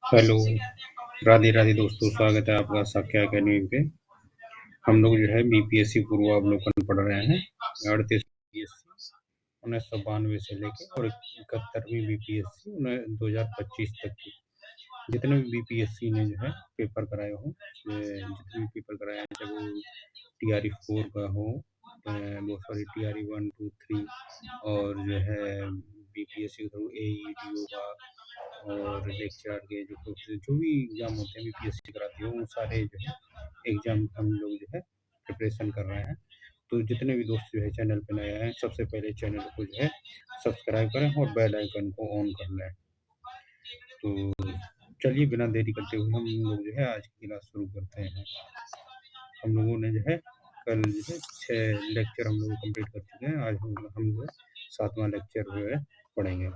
Hello, Radhe Radhe दोस्तों, स्वागत है आपका साक्ष्य अकेडमी पे। हम लोग जो है बीपीएससी पूर्वावलोकन पढ़ रहे हैं। 38 बीपीएससी 1992 से लेके और 71वीं बीपीएससी 2025 तक की जितने भी बीपीएससी ने जो है पेपर कराए हो, जितने भी पेपर कराए हैं, चाहे वो टीआरई 4 का हो, वो सॉरी टीआरई 1, 2, 3 और जो है बीपीएससी के थ्रू एईडीओ का और लेक्चर के जो भी एग्जाम होते हैं बीपीएससी कराती है, वो सारे जो है एग्जाम हम लोग जो है प्रिपरेशन कर रहे हैं। तो जितने भी दोस्त जो है चैनल पे नए हैं, सबसे पहले चैनल को जो है सब्सक्राइब करें और बेल आइकन को ऑन कर लें। तो चलिए बिना देरी करते हुए हम लोग जो है आज की क्लास शुरू करते हैं। हम लोगों ने जो है कल जो है 6 लेक्चर हम लोग कंप्लीट कर चुके हैं। आज हम जो है 7वां लेक्चर जो है पढ़ेंगे।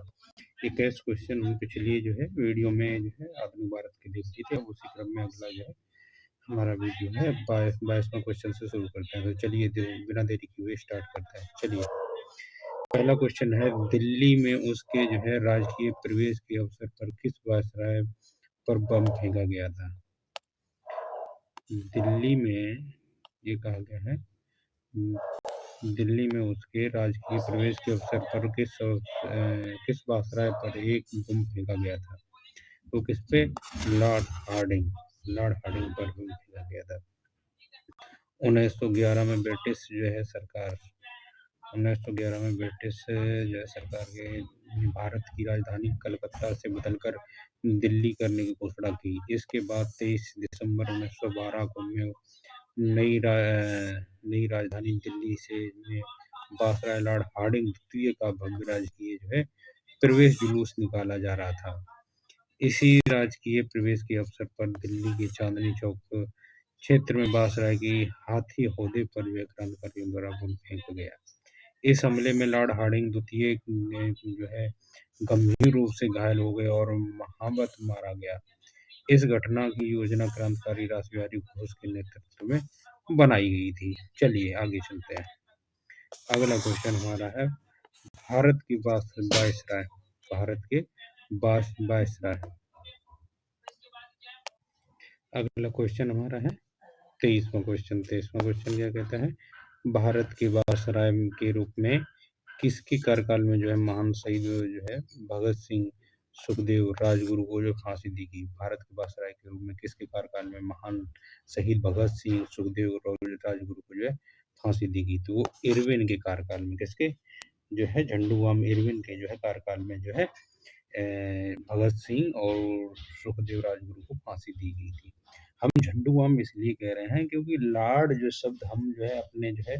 ये टेस्ट क्वेश्चन हम पिछली जो है वीडियो में जो है आधुनिक भारत के देख लिए थे, अब उसी क्रम में अगला जो है हमारा वीडियो है 22वां क्वेश्चन से शुरू करते हैं। तो चलिए बिना देरी किए हुए स्टार्ट करते हैं। चलिए पहला क्वेश्चन है, दिल्ली में उसके जो है राजकीय प्रवेश के अवसर पर किस वायसराय पर बम फेंका गया था? दिल्ली में ये कहा गया है, दिल्ली में उसके राजकीय प्रवेश के अवसर पर किस वायसराय पर एक बम फेंका गया था? तो किस पे? लॉर्ड हार्डिंग पर बम फेंका गया था। 1911 में ब्रिटिश जो है सरकार 1911 में ब्रिटिश जो है सरकार के भारत की राजधानी कलकत्ता से बदलकर दिल्ली करने की घोषणा की। इसके बाद 23 दिसंबर 1912 को में नई राजधानी दिल्ली से वायसराय लॉर्ड हार्डिंग द्वितीय का भव्य राजकीय जो है प्रवेश जुलूस निकाला जा रहा था। इसी राजकीय प्रवेश के अवसर पर दिल्ली के चांदनी चौक क्षेत्र में वायसराय की हाथी हौदे पर जो है क्रांतिकारियों द्वारा बम फेंका गया। इस हमले में लॉर्ड हार्डिंग द्वितीय जो है गंभीर रूप से घायल हो गए और महाबत मारा गया। इस घटना की योजना क्रांतिकारी रासबिहारी घोष के नेतृत्व में बनाई गई थी। चलिए आगे चलते हैं। अगला क्वेश्चन हमारा है, भारत की वायसराय अगला क्वेश्चन हमारा है 23वां क्वेश्चन क्या कहता है, भारत की वायसराय के रूप में किसके कार्यकाल में जो है महान शहीद जो है भगत सिंह सुखदेव राजगुरु को जो फांसी दी गई? भारत के वायसराय के रूप में किसके कार्यकाल में महान शहीद भगत सिंह सुखदेव राजगुरु को जो है फांसी दी गई? तो वो इरविन के कार्यकाल में, किसके जो है झंडूराम इरविन के जो है कार्यकाल में जो है भगत सिंह और सुखदेव राजगुरु को फांसी दी गई थी। हम झंडूराम इसलिए कह रहे हैं क्योंकि लॉर्ड जो शब्द हम जो है अपने जो है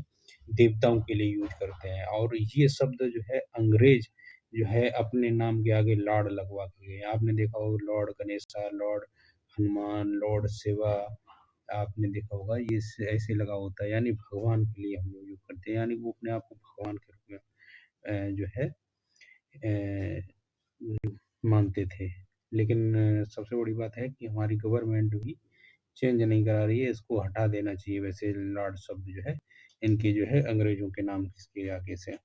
देवताओं के लिए यूज करते हैं, और ये शब्द जो है अंग्रेज जो है अपने नाम के आगे लॉर्ड लगवा के गए। आपने देखा होगा Lord Ganesha, Lord Hanuman, Lord Shiva, आपने देखा होगा ये ऐसे लगा होता है, यानी भगवान के लिए हम लोग यूज करते हैं, यानी वो अपने आप को भगवान के रूप में जो है मानते थे। लेकिन सबसे बड़ी बात है कि हमारी गवर्नमेंट भी चेंज नहीं करा रही है, इसको हटा देना चाहिए। वैसे लॉर्ड शब्द जो है इनके जो है अंग्रेजों के नाम के आगे से।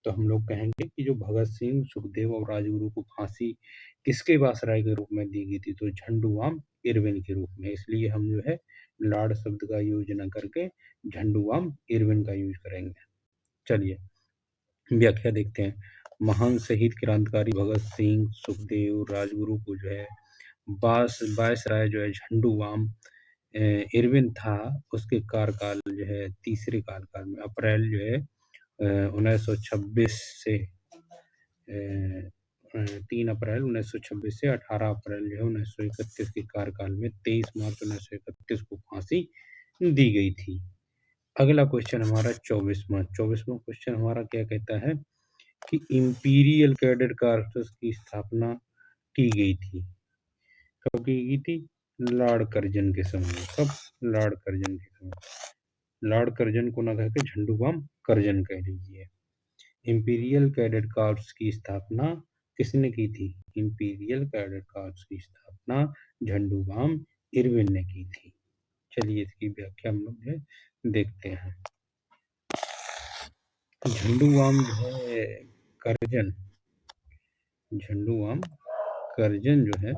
तो हम लोग कहेंगे कि जो भगत सिंह सुखदेव और राजगुरु को फांसी किसके वायसराय के रूप में दी गई थी? तो झंडूराम इरविन के रूप में। इसलिए हम जो है लॉर्ड शब्द का यूज न करके झंडूराम इरविन का यूज करेंगे। चलिए व्याख्या देखते हैं। महान शहीद क्रांतिकारी भगत सिंह सुखदेव राजगुरु को जो है वायसराय जो है झंडूराम इरविन था, उसके कार्यकाल जो है तीसरे कार्यकाल में अप्रैल जो है 1926 से 3 अप्रैल 1926 से 18 अप्रैल जो है 1931 के कार्यकाल में 23 मार्च 1931 को फांसी दी गई थी। अगला क्वेश्चन हमारा 24वां क्वेश्चन हमारा क्या कहता है कि इंपीरियल कैडेट कॉर्प्स की स्थापना की गई थी। कब की गई थी? लॉर्ड कर्जन के समय। कब? लॉर्ड कर्जन के समय। लॉर्ड कर्जन को ना कहकर झंडूराम कर्जन कह लीजिए। इंपीरियल कैडेट कॉर्प्स की स्थापना किसने की थी? इंपीरियल कैडेट कॉर्प्स की स्थापना झंडूराम इरविन ने की थी। चलिए इसकी व्याख्या हम लोग देखते हैं। झंडूराम जो है कर्जन जो है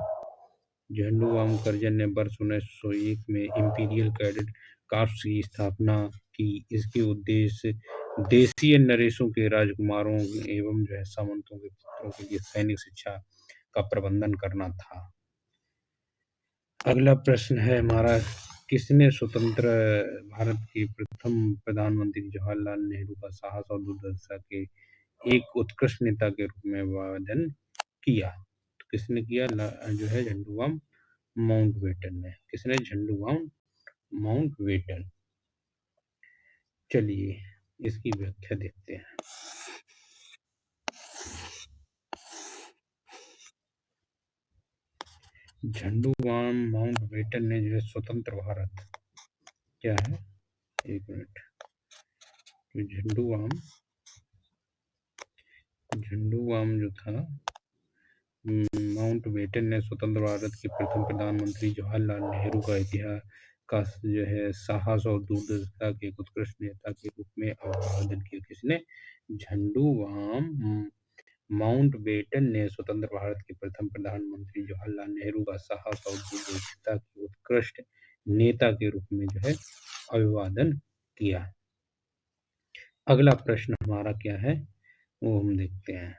झंडू राम करजन ने वर्ष 1901 में इंपीरियल कैडेट कॉर्प्स की स्थापना की। इसके उद्देश्य देशीय नरेशों के राजकुमारों एवं जो है सामंतों के पुत्रों के लिए सैनिक शिक्षा का प्रबंधन करना था। अगला प्रश्न है हमारा, किसने स्वतंत्र भारत के प्रथम प्रधानमंत्री जवाहरलाल नेहरू का साहस और दूरदर्शिता के एक उत्कृष्ट नेता के रूप में अभिवादन किया? तो किसने किया? जो है झंडूराम माउंटबेटन ने। किसने? झंडूराम माउंटबेटन। चलिए इसकी व्याख्या देखते हैं। झंडूराम माउंटबेटन ने जो है स्वतंत्र भारत, क्या है, एक मिनट, झंडूराम जो था माउंटबेटन ने स्वतंत्र भारत के प्रथम प्रधानमंत्री जवाहरलाल नेहरू का इतिहास का जो है साहस और दूरदर्शिता के एक उत्कृष्ट नेता के रूप में अभिवादन किया। किसने? झंडूराम माउंटबेटन ने स्वतंत्र भारत के प्रथम प्रधानमंत्री जवाहरलाल नेहरू का साहस और दूरदर्शिता के उत्कृष्ट नेता के रूप में जो है अभिवादन किया। अगला प्रश्न हमारा क्या है वो हम देखते हैं।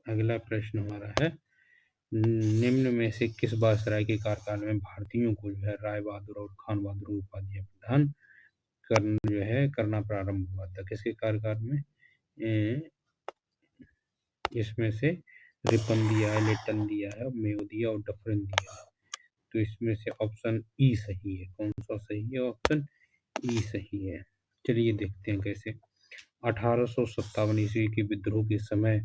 अगला प्रश्न हमारा है, निम्न में से किस वायसराय के कार्यकाल में भारतीयों को जो है राय बहादुर और खान बहादुर उपाधियां प्रदान करना प्रारंभ हुआ था? किसके कार्यकाल में? इसमें से रिपन दिया है, लिट्टन दिया है, मेयो दिया और डफरिन दिया है। तो इसमें से ऑप्शन ई सही है। कौन सा सही है? ऑप्शन ई सही है। चलिए देखते हैं कैसे। 1857 ईस्वी के विद्रोह के समय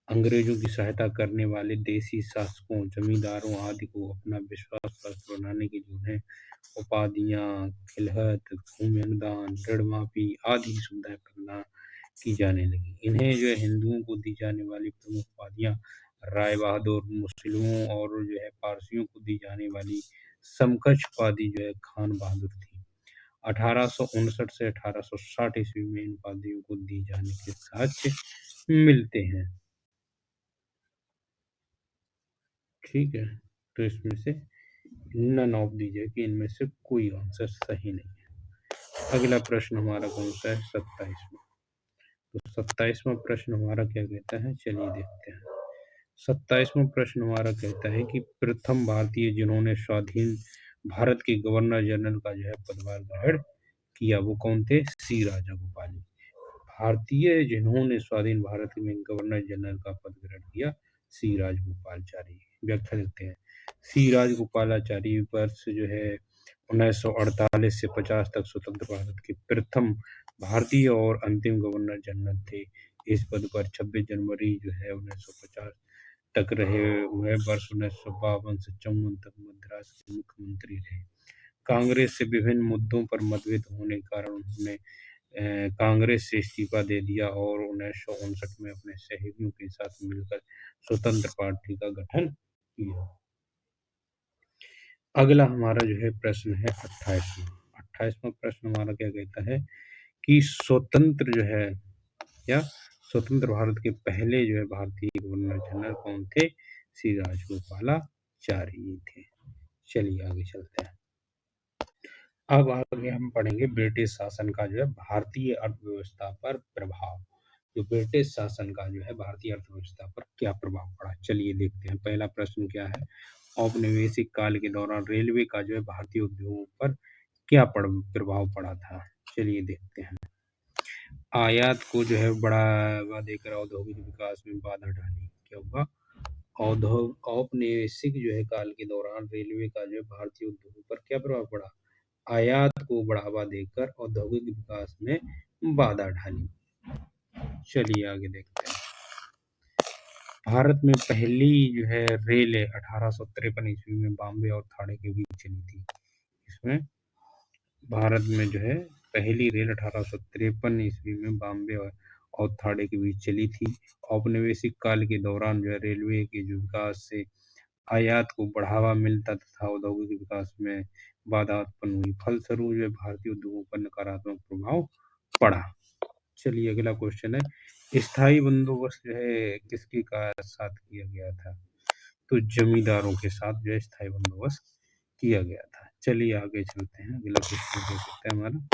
अंग्रेजों की सहायता करने वाले देसी शासकों, जमींदारों आदि को अपना विश्वास पात्र बनाने के लिए उन्हें उपाधियां, खिलहत, भूमि अनुदान, ऋण माफी आदि सुविधाएं प्रदान की जाने लगी। इन्हें जो है हिंदुओं को दी जाने वाली प्रमुख उपाधियां राय बहादुर, मुस्लिमों और जो है पारसियों को दी जाने वाली समकक्ष उपाधि जो है खान बहादुर थी। 1859 से 1860 ईस्वी में इन उपाधियों को दी जाने के साक्ष्य मिलते हैं। ठीक है, तो इसमें से नन ऑफ दीजिए कि इनमें से कोई आंसर सही नहीं है। अगला प्रश्न हमारा कौन सा है? 27वां। तो 27वां प्रश्न हमारा क्या कहता है? चलिए देखते हैं। 27वां प्रश्न हमारा कहता है कि प्रथम भारतीय जिन्होंने स्वाधीन भारत के गवर्नर जनरल का जो है पदभार ग्रहण किया वो कौन थे? सी राजागोपाल। भारतीय जिन्होंने स्वाधीन भारत में गवर्नर जनरल का पद ग्रहण किया, सी राजगोपालाचारी। व्याख्या लिखते हैं। सी राजगोपालाचारी वर्ष जो है 1948 से 50 तक स्वतंत्र भारत के प्रथम भारतीय और अंतिम गवर्नर जनरल थे। इस पद पर 26 जनवरी जो है 1950 तक रहे हुए। वर्ष 1952 से 54 तक मद्रास के मुख्यमंत्री रहे। कांग्रेस से विभिन्न मुद्दों पर मतभेद होने के कारण उन्होंने कांग्रेस से इस्तीफा दे दिया और 1959 में अपने सहयोगियों के साथ मिलकर स्वतंत्र पार्टी का गठन किया। अगला हमारा जो है प्रश्न है 28वां। 28वां प्रश्न हमारा क्या कहता है कि स्वतंत्र जो है या स्वतंत्र भारत के पहले जो है भारतीय गवर्नर जनरल कौन थे? सी राजगोपालाचारी थे। चलिए आगे चलते हैं। अब आगे हम पढ़ेंगे ब्रिटिश शासन का जो है भारतीय अर्थव्यवस्था पर प्रभाव। जो ब्रिटिश शासन का जो है भारतीय अर्थव्यवस्था पर क्या प्रभाव पड़ा, चलिए देखते हैं। पहला प्रश्न क्या है? औपनिवेशिक काल के दौरान रेलवे का जो है भारतीय उद्योगों पर क्या प्रभाव पड़ा था? चलिए देखते हैं। आयात को जो है बढ़ावा देकर औद्योगिक विकास में बाधा डाली। क्या हुआ? औपनिवेशिक जो है काल के दौरान रेलवे का जो है भारतीय उद्योगों पर क्या प्रभाव पड़ा? आयात को बढ़ावा देकर औद्योगिक विकास में बाधा डाली। चलिए आगे देखते हैं। भारत में पहली जो है रेल 1853 ईस्वी में बॉम्बे और थाने के बीच चली थी। इसमें भारत में जो है पहली रेल 1853 ईस्वी में बॉम्बे और थाने के बीच चली थी। औपनिवेशिक काल के दौरान जो है रेलवे के जो विकास से आयात को बढ़ावा मिलता तथा औद्योगिक विकास में बाधा उत्पन्न हुई। फलस्वरूप जो है भारतीय उद्योगों पर नकारात्मक प्रभाव पड़ा। चलिए अगला क्वेश्चन है, स्थायी बंदोबस्त जो है किसके साथ किया गया था? तो जमींदारों के साथ जो है स्थायी बंदोबस्त किया गया था। चलिए आगे चलते हैं, अगला क्वेश्चन देख सकते हैं हमारा।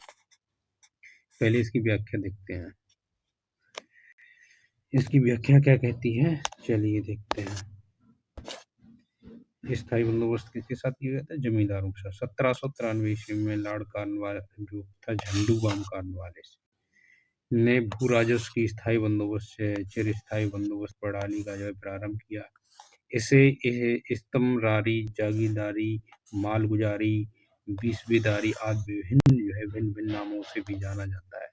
पहले इसकी व्याख्या देखते हैं, इसकी व्याख्या क्या कहती है, चलिए देखते हैं। स्थायी बंदोबस्त किसके साथ किया गया था? जमींदारों के साथ। 1793 ईस्वी में लॉर्ड कॉर्नवालिस जो था, झंडू बाम कॉर्नवालिस ने भू राजस्व की स्थायी बंदोबस्त से चिर स्थायी बंदोबस्त प्रणाली का जो है प्रारंभ किया। इसे इस्तमरारी, जागीरदारी, मालगुजारी, बीसवेदारी आदि भिन्न भिन्न नामों से भी जाना जाता है।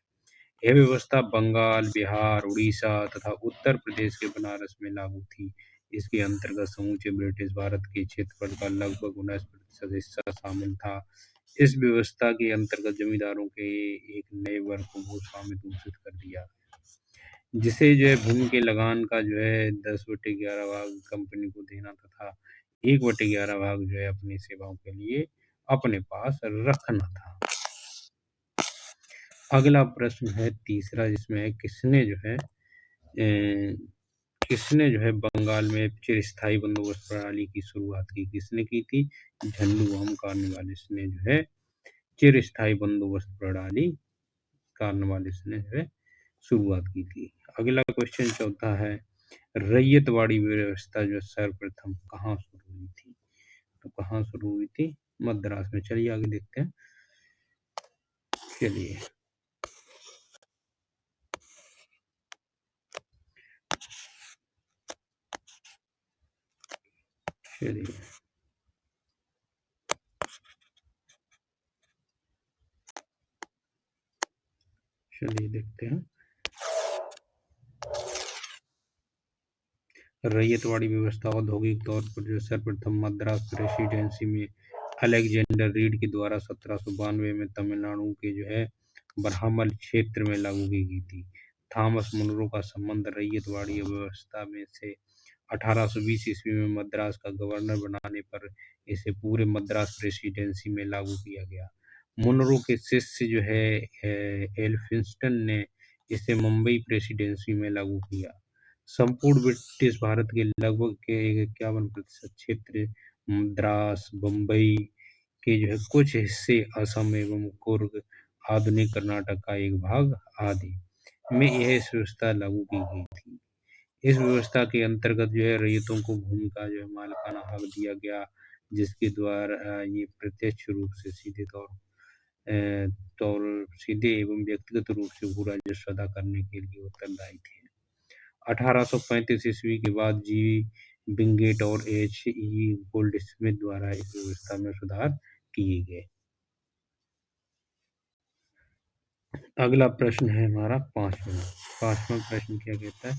यह व्यवस्था बंगाल, बिहार, उड़ीसा तथा उत्तर प्रदेश के बनारस में लागू थी। इसके अंतर्गत समूचे ब्रिटिश भारत के क्षेत्रफल का लगभग 19% हिस्सा शामिल था। इस व्यवस्था के अंतर्गत जमींदारों के एक नए वर्ग को भूस्वामित्व घोषित कर दिया, जिसे जो है भूमि के लगान का जो है 10/11 भाग कंपनी को देना तथा 1/11 भाग जो है अपनी सेवाओं के लिए अपने पास रखना था। अगला प्रश्न है तीसरा, जिसमें है किसने जो है बंगाल में चिरस्थायी बंदोबस्त प्रणाली की शुरुआत की? किसने की थी? झंडू बाम कॉर्नवालिस ने जो है चिरस्थायी बंदोबस्त प्रणाली कॉर्नवालिस ने जो है शुरुआत की थी। अगला क्वेश्चन चौथा है, रैयतवाड़ी व्यवस्था जो सर्वप्रथम कहाँ शुरू हुई थी? तो कहाँ शुरू हुई थी? मद्रास में। चलिए आगे देखते हैं। चलिए चलिए देखते हैं। रैयतवाड़ी व्यवस्था औद्योगिक तौर पर जो सर्वप्रथम मद्रास प्रेसिडेंसी में अलेक्जेंडर रीड के द्वारा 1792 में तमिलनाडु के जो है ब्राह्मण क्षेत्र में लागू की गई थी। थॉमस मुनरो का संबंध रैयतवाड़ी व्यवस्था में से 1820 ईस्वी में मद्रास का गवर्नर बनाने पर इसे पूरे मद्रास प्रेसिडेंसी में लागू किया गया। मुनरो के शिष्य जो है एल्फिंस्टन ने इसे मुंबई प्रेसिडेंसी में लागू किया। संपूर्ण ब्रिटिश भारत के लगभग 51% क्षेत्र, मद्रास, बम्बई के जो है कुछ हिस्से, असम एवं कुर्ग, आधुनिक कर्नाटक का एक भाग आदि में यह व्यवस्था लागू की गई थी। इस व्यवस्था के अंतर्गत जो है रैयतों को भूमि का जो है मालिकाना हक दिया गया, जिसके द्वारा ये प्रत्यक्ष रूप से सीधे एवं व्यक्तिगत रूप से भू राजस्व अदा करने के लिए उत्तरदायी थे। 1835 ईस्वी के बाद जी विंगेट और H.E. गोल्डस्मिथ द्वारा इस व्यवस्था में सुधार किए गए। अगला प्रश्न है हमारा पांचवा प्रश्न क्या कहता है,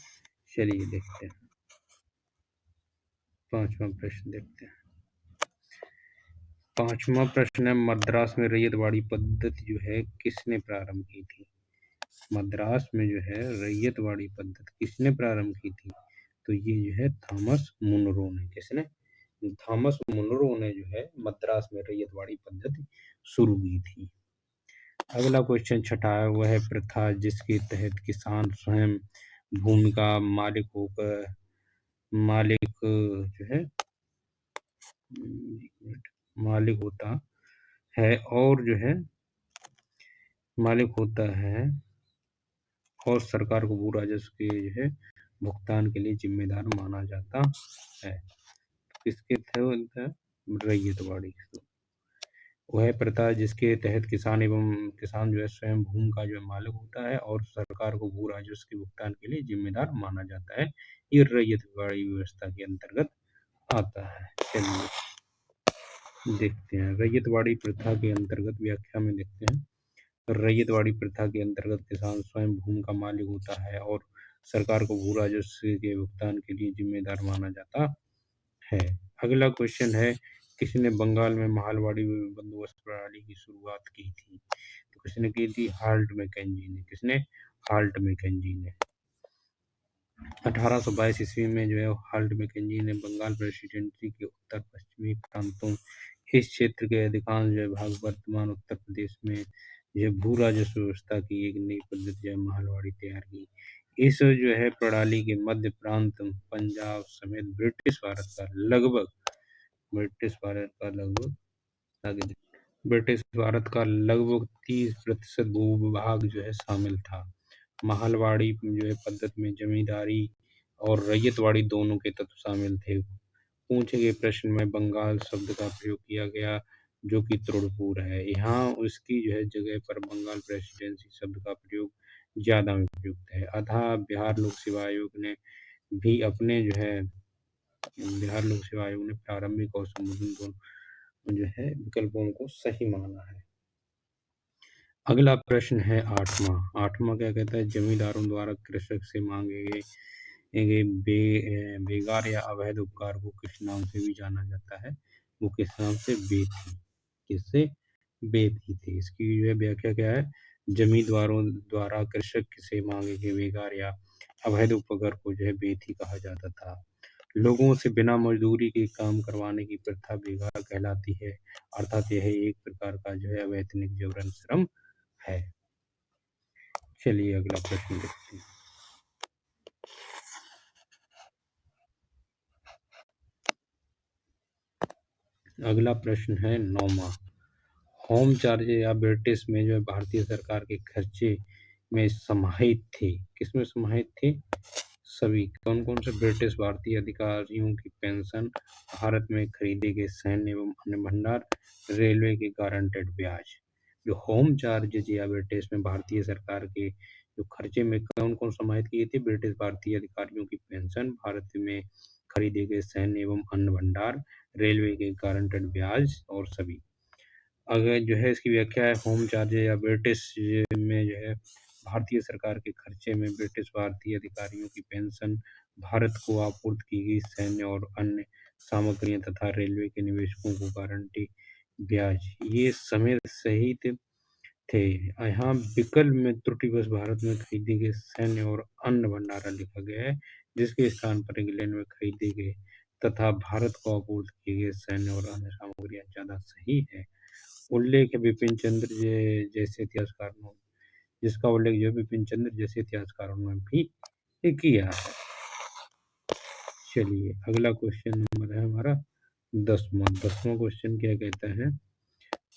चलिए देखते हैं। पांचवा प्रश्न है, मद्रास में रैयतवाड़ी पद्धति जो है किसने प्रारंभ की थी? मद्रास में जो है रैयतवाड़ी पद्धति किसने प्रारंभ की थी? तो ये जो है थॉमस मुनरो ने। किसने? थॉमस मुनरो ने जो है मद्रास में रैयतवाड़ी पद्धति शुरू की थी। अगला क्वेश्चन छठा है, वह है प्रथा जिसके तहत किसान स्वयं भूमि का मालिक होता है और सरकार को भू राजस्व के जो है भुगतान के लिए जिम्मेदार माना जाता है। किसके तहत? रैयतवाड़ी। वह प्रथा जिसके तहत किसान जो है स्वयं भूमि का जो है मालिक होता है और सरकार को भू राजस्व के भुगतान के लिए जिम्मेदार माना जाता है, ये रैयतवाड़ी व्यवस्था के अंतर्गत आता है। चलिए देखते हैं रैयतवाड़ी प्रथा के अंतर्गत व्याख्या में देखते हैं। रैयतवाड़ी प्रथा के अंतर्गत किसान स्वयं भूमि का मालिक होता है और सरकार को भू राजस्व के भुगतान के लिए जिम्मेदार माना जाता है। अगला क्वेश्चन है, किसने बंगाल में मालवाड़ी बंदोबस्त प्रणाली की शुरुआत की थी? तो किसने की थी? हाल्ट मैकेंजी ने। किसने? हाल्ट मैकेंजी ने। 1822 ईस्वी में जो है हाल्ट मैकेंजी ने बंगाल प्रेसिडेंसी के उत्तर पश्चिमी प्रांतों, इस क्षेत्र के अधिकांश जो है भाग वर्तमान उत्तर प्रदेश में जो भू राजस्व व्यवस्था की एक नई पद्धति जो है मालवाड़ी तैयार की। इस जो है प्रणाली के मध्य प्रांत, पंजाब समेत ब्रिटिश भारत का लगभग 30% भूभाग जो है शामिल था। माहलवाड़ी जो है पद्धति में जमींदारी और रैयतवाड़ी दोनों के तत्व शामिल थे। पूछे गए प्रश्न में बंगाल शब्द का प्रयोग किया गया, जो कि त्रिपुर है। यहाँ उसकी जो है जगह पर बंगाल प्रेसिडेंसी शब्द का प्रयोग ज्यादा उपयुक्त है। अतः बिहार लोक सेवा आयोग ने भी अपने प्रारंभिक और संबोधन दोनों जो है विकल्पों को सही माना है। अगला प्रश्न है आठवां क्या कहता है, जमींदारों द्वारा कृषक से मांगे गए बेगार या अवैध उपकार को किस नाम से भी जाना जाता है? वो किस नाम से? बेथी। किससे? बेथी थे। इसकी जो है व्याख्या क्या है, जमींदारों द्वारा कृषक से मांगे गए बेगार या अवैध उपकार को जो है बेथी कहा जाता था। लोगों से बिना मजदूरी के काम करवाने की प्रथा बेगार कहलाती है, अर्थात यह एक प्रकार का जो है अवैतनिक जबरन श्रम है। चलिए अगला प्रश्न देखते हैं। अगला प्रश्न है 9वां। होम चार्ज या ब्रिटिश में जो है भारतीय सरकार के खर्चे में समाहित थे। किसमें समाहित थे? सभी। कौन कौन से? ब्रिटिश भारतीय अधिकारियों की पेंशन, भारत में खरीदे गए सैन्य एवं अन्य भंडार, रेलवे के गारंटेड ब्याज। जो होम चार्जेज या ब्रिटिश में भारतीय सरकार के जो खर्चे में कौन कौन समाहित किए थे? ब्रिटिश भारतीय अधिकारियों की पेंशन, भारत में खरीदे गए सैन्य एवं अन्य भंडार, रेलवे के गारंटेड ब्याज और सभी। अगर जो है इसकी व्याख्या है, होम चार्जेज या ब्रिटिश में जो है भारतीय सरकार के खर्चे में ब्रिटिश भारतीय अधिकारियों की पेंशन, भारत को आपूर्ति की गई सैन्य और अन्य सामग्रियां तथा रेलवे के निवेशकों को गारंटी ब्याज, ये समेत सहित थे। यहाँ विकल्प में त्रुटिवश भारत में खरीदे गए सैन्य और अन्य भंडारा लिखा गया है, जिसके स्थान पर इंग्लैंड में खरीदे गए तथा भारत को आपूर्ति की गई सैन्य और अन्य सामग्रियां ज्यादा सही है। उल्लेख बिपिन चंद्र जैसे इतिहासकारों, जिसका उल्लेख जो बिपिन चंद्र जैसे इतिहासकारों ने भी किया है। चलिए अगला क्वेश्चन नंबर है हमारा 10वां। 10वां क्वेश्चन क्या कहता है,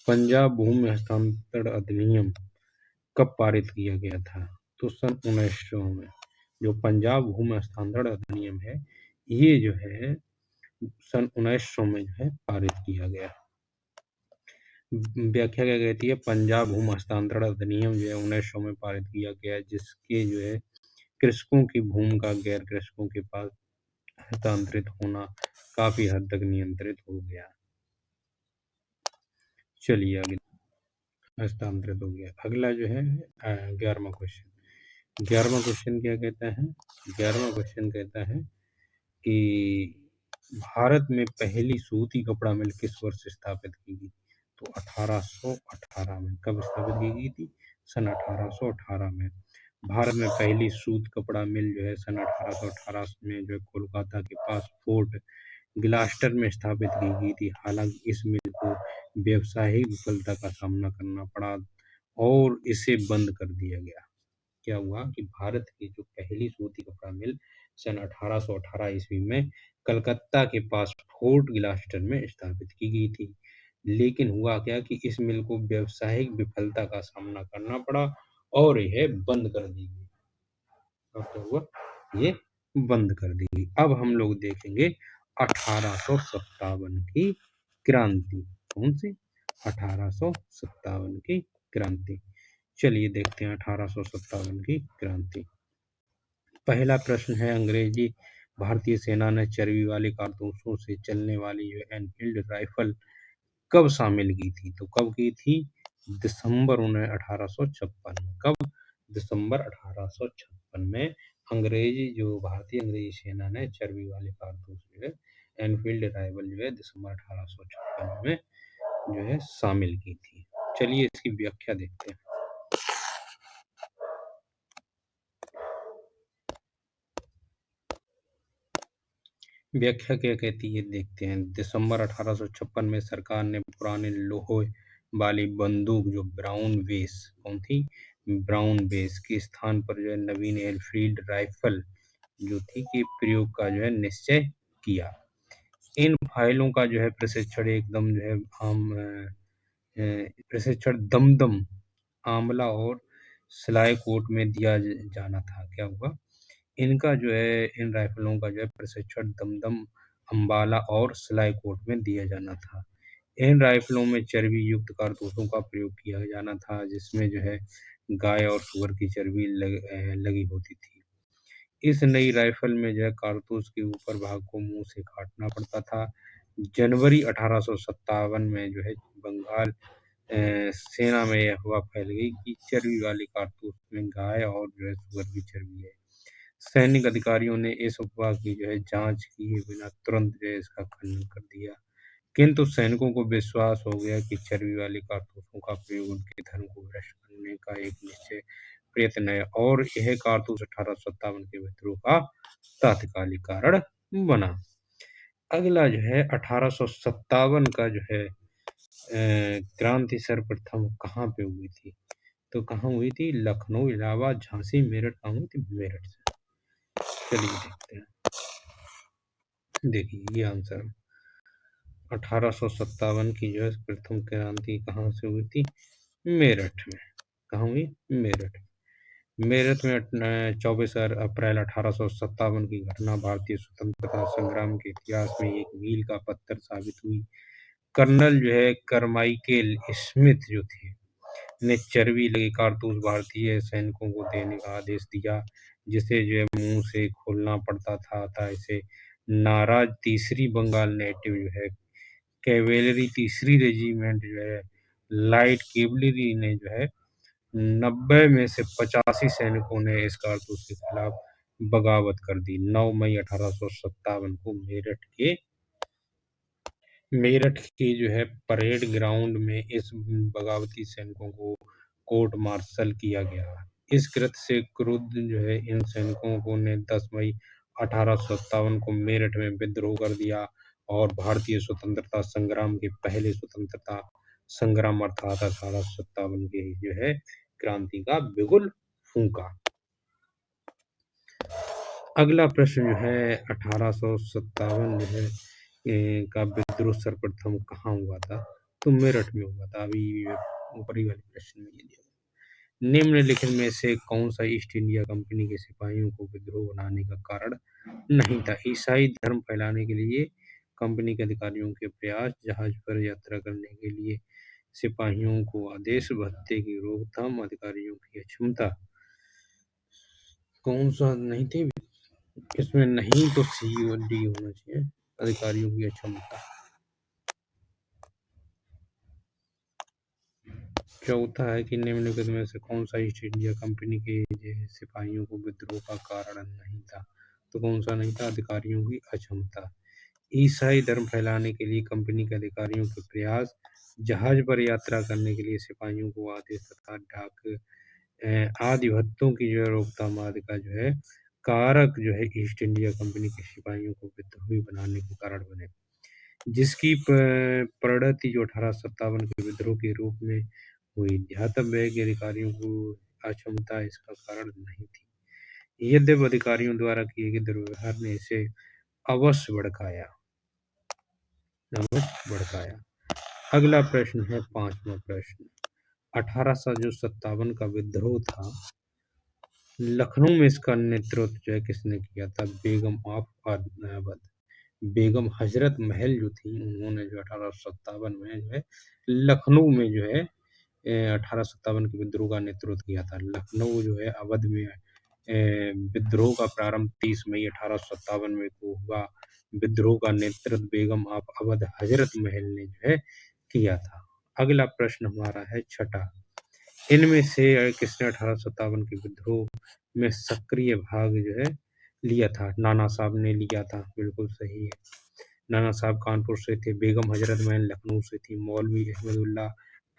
पंजाब भूमि हस्तांतरण अधिनियम कब पारित किया गया था? तो सन 1900 में। जो पंजाब भूमि हस्तांतरण अधिनियम है, ये जो है सन 1900 में जो है पारित किया गया। व्याख्या क्या कहती है, पंजाब भूमि हस्तांतरण अधिनियम जो है 1900 में पारित किया गया, जिसके जो है कृषकों की भूमि का गैर कृषकों के पास हस्तांतरित होना काफी हद तक नियंत्रित हो गया। चलिए आगे, हस्तांतरित हो गया। अगला जो है 11वां क्वेश्चन। 11वां क्वेश्चन क्या कहता है? 11वां क्वेश्चन कहता है कि भारत में पहली सूती कपड़ा मिल किस वर्ष स्थापित की गई? तो 1818 में। कब स्थापित की गई थी? सन 1818 में। भारत में पहली सूत कपड़ा मिल जो है सन 1818 में जो है कोलकाता के पास फोर्ट ग्लास्टर में स्थापित की गई थी। हालांकि इस मिल को व्यावसायिक विफलता का सामना करना पड़ा और इसे बंद कर दिया गया। क्या हुआ कि भारत की जो पहली सूती कपड़ा मिल सन 1818 ईस्वी में कलकत्ता के पास फोर्ट ग्लास्टर में स्थापित की गई थी, लेकिन हुआ क्या कि इस मिल को व्यावसायिक विफलता का सामना करना पड़ा और यह बंद कर दी गई। अब क्या हुआ? ये बंद कर दी गई। अब हम लोग देखेंगे 1857 की क्रांति। कौन सी? 1857 की क्रांति। चलिए देखते हैं 1857 की क्रांति। पहला प्रश्न है, अंग्रेजी भारतीय सेना ने चर्बी वाले कारतूसों से चलने वाली जो एनफील्ड राइफल कब शामिल की थी? तो कब की थी? दिसंबर 1856 में। कब? दिसंबर 1856 में भारतीय अंग्रेजी सेना ने चर्बी वाले कारतूस जो है एनफील्ड राइफल जो है दिसंबर 1856 में जो है शामिल की थी। चलिए इसकी व्याख्या देखते हैं। व्याख्या क्या कहती है देखते हैं। दिसंबर 1856 में सरकार ने पुराने लोहे वाली बंदूक जो ब्राउन वेस कौन थी? ब्राउन बेस के स्थान पर जो है नवीन एनफील्ड राइफल जो थी के प्रयोग का जो है निश्चय किया। इन फाइलों का जो है प्रशिक्षण एकदम जो है प्रशिक्षण दमदम, आंवला और सिलाइकोट में दिया जाना था। क्या हुआ? इनका जो है इन राइफलों का जो है प्रशिक्षण दमदम, अम्बाला और सिलाइकोट में दिया जाना था। इन राइफलों में चर्बी युक्त कारतूसों का प्रयोग किया जाना था, जिसमें जो है गाय और सूअर की चर्बी लगी होती थी। इस नई राइफल में जो है कारतूस के ऊपर भाग को मुंह से काटना पड़ता था। जनवरी 1857 में जो है बंगाल सेना में यह अफवाह फैल गई कि चर्बी वाले कारतूस में गाय और जो है सूअर की चर्बी है। सैनिक अधिकारियों ने इस अफवाह की जो है जांच किए बिना तुरंत जो है इसका खंडन कर दिया, किंतु सैनिकों को विश्वास हो गया कि चर्बी वाले कारतूसों का प्रयोग उनके धर्म को भ्रष्ट करने का एक निश्चय प्रयत्न है और यह कारतूस 1857 के विद्रोह का तात्कालिक कारण बना। अगला जो है 1857 का जो है क्रांति सर्वप्रथम कहाँ पे हुई थी? तो कहाँ हुई थी? लखनऊ, इलाहाबाद, झांसी, मेरठ। कहाँ हुई थी? मेरठ से। चलिए देखते हैं। देखिए ये आंसर 1857 की जो है प्रथम क्रांति कहाँ से हुई थी? मेरठ में। कहाँ हुई? मेरठ। मेरठ में 24 अप्रैल 1857 की घटना भारतीय स्वतंत्रता संग्राम के इतिहास में एक मील का पत्थर साबित हुई। कर्नल जो है करमाइकेल स्मिथ जो थे ने चर्बी लगे कारतूस भारतीय सैनिकों को देने का आदेश दिया, जिसे जो है मुंह से खोलना पड़ता था। अतः इसे नाराज तीसरी बंगाल नेटिव जो है कैवेलरी तीसरी रेजिमेंट जो है लाइट कैवेलरी ने जो है 90 में से 85 सैनिकों ने इस कारतूस के खिलाफ बगावत कर दी। 9 मई 1857 को मेरठ के जो है परेड ग्राउंड में इस बगावती सैनिकों को कोर्ट मार्शल किया गया। इस कृत्य से क्रुद्ध जो है इन सैनिकों को ने 10 मई 1857 को मेरठ में विद्रोह कर दिया और भारतीय स्वतंत्रता संग्राम के पहले स्वतंत्रता संग्राम अर्थात 1857 के जो है क्रांति का बिगुल फूंका। अगला प्रश्न जो है 1857 जो है का विद्रोह सर्वप्रथम कहाँ हुआ था? तो मेरठ में हुआ था। अभी ऊपरी वाले प्रश्न में ये दिया। निम्नलिखित में से कौन सा ईस्ट इंडिया कंपनी के सिपाहियों को विद्रोह बनाने का कारण नहीं था? ईसाई धर्म फैलाने के लिए कंपनी के अधिकारियों के प्रयास, जहाज पर यात्रा करने के लिए सिपाहियों को आदेश, भत्ते की रोकथाम, अधिकारियों की अक्षमता। कौन सा नहीं थे इसमें? नहीं तो सी और डी होना चाहिए, अधिकारियों की अक्षमता। चौथा है कि निम्नलिखित में से कौन सा ईस्ट इंडिया कंपनी के सिपाहियों को विद्रोह का कारण नहीं था? तो कौन सा नहीं था? अधिकारियों की अक्षमता। ईसाई धर्म फैलाने के लिए कंपनी के अधिकारियों के प्रयास, जहाज पर यात्रा करने के लिए सिपाहियों को आदेश तथा डाक आदि भत्तों की जो रोकथाम आदि का जो है कारक जो है ईस्ट इंडिया कंपनी के सिपाहियों को विद्रोही बनाने के कारण बने, जिसकी परिणति जो 1857 के विद्रोह के रूप में हुई। ध्यातव्य है कि अधिकारियों को अक्षमता इसका कारण नहीं थी, यद्यपि अधिकारियों द्वारा किए गए दुर्व्यवहार ने इसे अवश्य भड़काया। अगला प्रश्न है 5वां प्रश्न। 1857 का विद्रोह था, लखनऊ में इसका नेतृत्व जो है किसने किया था? बेगम ऑफ अवध, बेगम हजरत महल जो थी उन्होंने जो 1857 में जो है लखनऊ में जो है 1857 के विद्रोह का नेतृत्व किया था। लखनऊ जो है अवध में विद्रोह का प्रारंभ 30 मई 1857 में को हुआ। विद्रोह का नेतृत्व बेगम ऑफ अवध हजरत महल ने जो है किया था। अगला प्रश्न हमारा है 6। इनमें से किसने 1857 के विद्रोह में सक्रिय भाग जो है लिया था? नाना साहब ने लिया था, बिल्कुल सही है। नाना साहब कानपुर से थे, बेगम हजरत महल लखनऊ से थी, मौलवी अहमदुल्लाह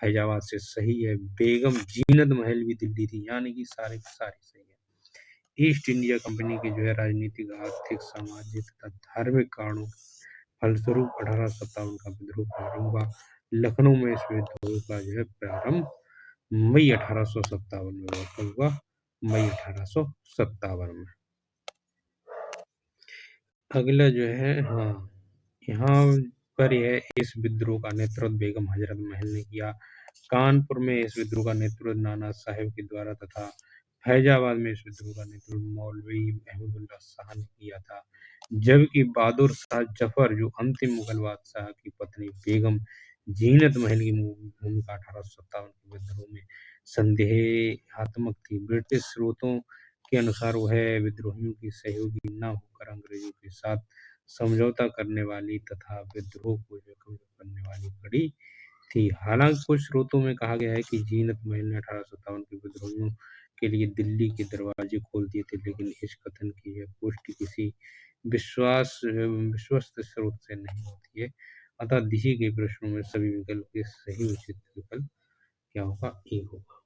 फैजाबाद से। सही है। बेगम जीनत महल भी दिल्ली थी, यानी कि सारे के सारे सही है। ईस्ट इंडिया कंपनी के जो है राजनीतिक, आर्थिक, सामाजिक तथा धार्मिक कारणों के फलस्वरूप 1857 का विद्रोह प्रारंभ हुआ। लखनऊ में इस विद्रोह का जो है प्रारंभ मई 1857 में हुआ। कब हुआ? मई 1857 में। अगला जो है, हाँ, यहाँ पर यह इस विद्रोह का नेतृत्व बेगम हजरत महल ने किया। कानपुर में इस विद्रोह का नेतृत्व नाना साहेब के द्वारा तथा फैजाबाद में इस विद्रोह का नेतृत्व मौलवी अहमदुल्ला शाह ने किया था। जबकि बहादुर शाह जफर, जो अंतिम मुगल बादशाह की पत्नी बेगम जीनत महल की भूमिका 1857 के विद्रोह में संदेहात्मक थी। ब्रिटिश स्रोतों के अनुसार वह विद्रोहियों की सहयोगी न होकर अंग्रेजों के साथ समझौता करने वाली तथा विद्रोह को कमजोर करने वाली खड़ी थी। हालांकि कुछ स्रोतों में कहा गया है कि जीनत महल ने 1857 के विद्रोहियों के लिए दिल्ली के दरवाजे खोल दिए थे, लेकिन इस कथन की यह पुष्टि किसी विश्वस्त स्रोत से नहीं होती है। अतः दिए गए प्रश्नों में सभी विकल्प के सही उचित विकल्प क्या होगा? ए होगा।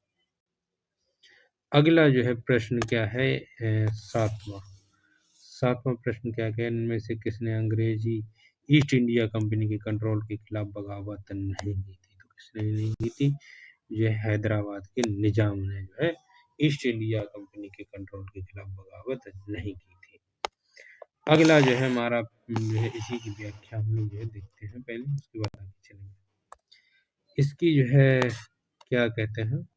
अगला जो है प्रश्न क्या है? सातवां प्रश्न क्या है? इनमें से किसने अंग्रेजी ईस्ट इंडिया कंपनी के कंट्रोल के खिलाफ बगावत नहीं की थी? तो किसने नहीं की थी? जो हैदराबाद के निजाम ने जो है ईस्ट इंडिया कंपनी के कंट्रोल के खिलाफ बगावत नहीं की थी। अगला जो है हमारा जो है इसी की व्याख्या हम लोग जो है देखते हैं पहले, उसके बाद आगे चलेंगे। इसकी जो है क्या कहते हैं,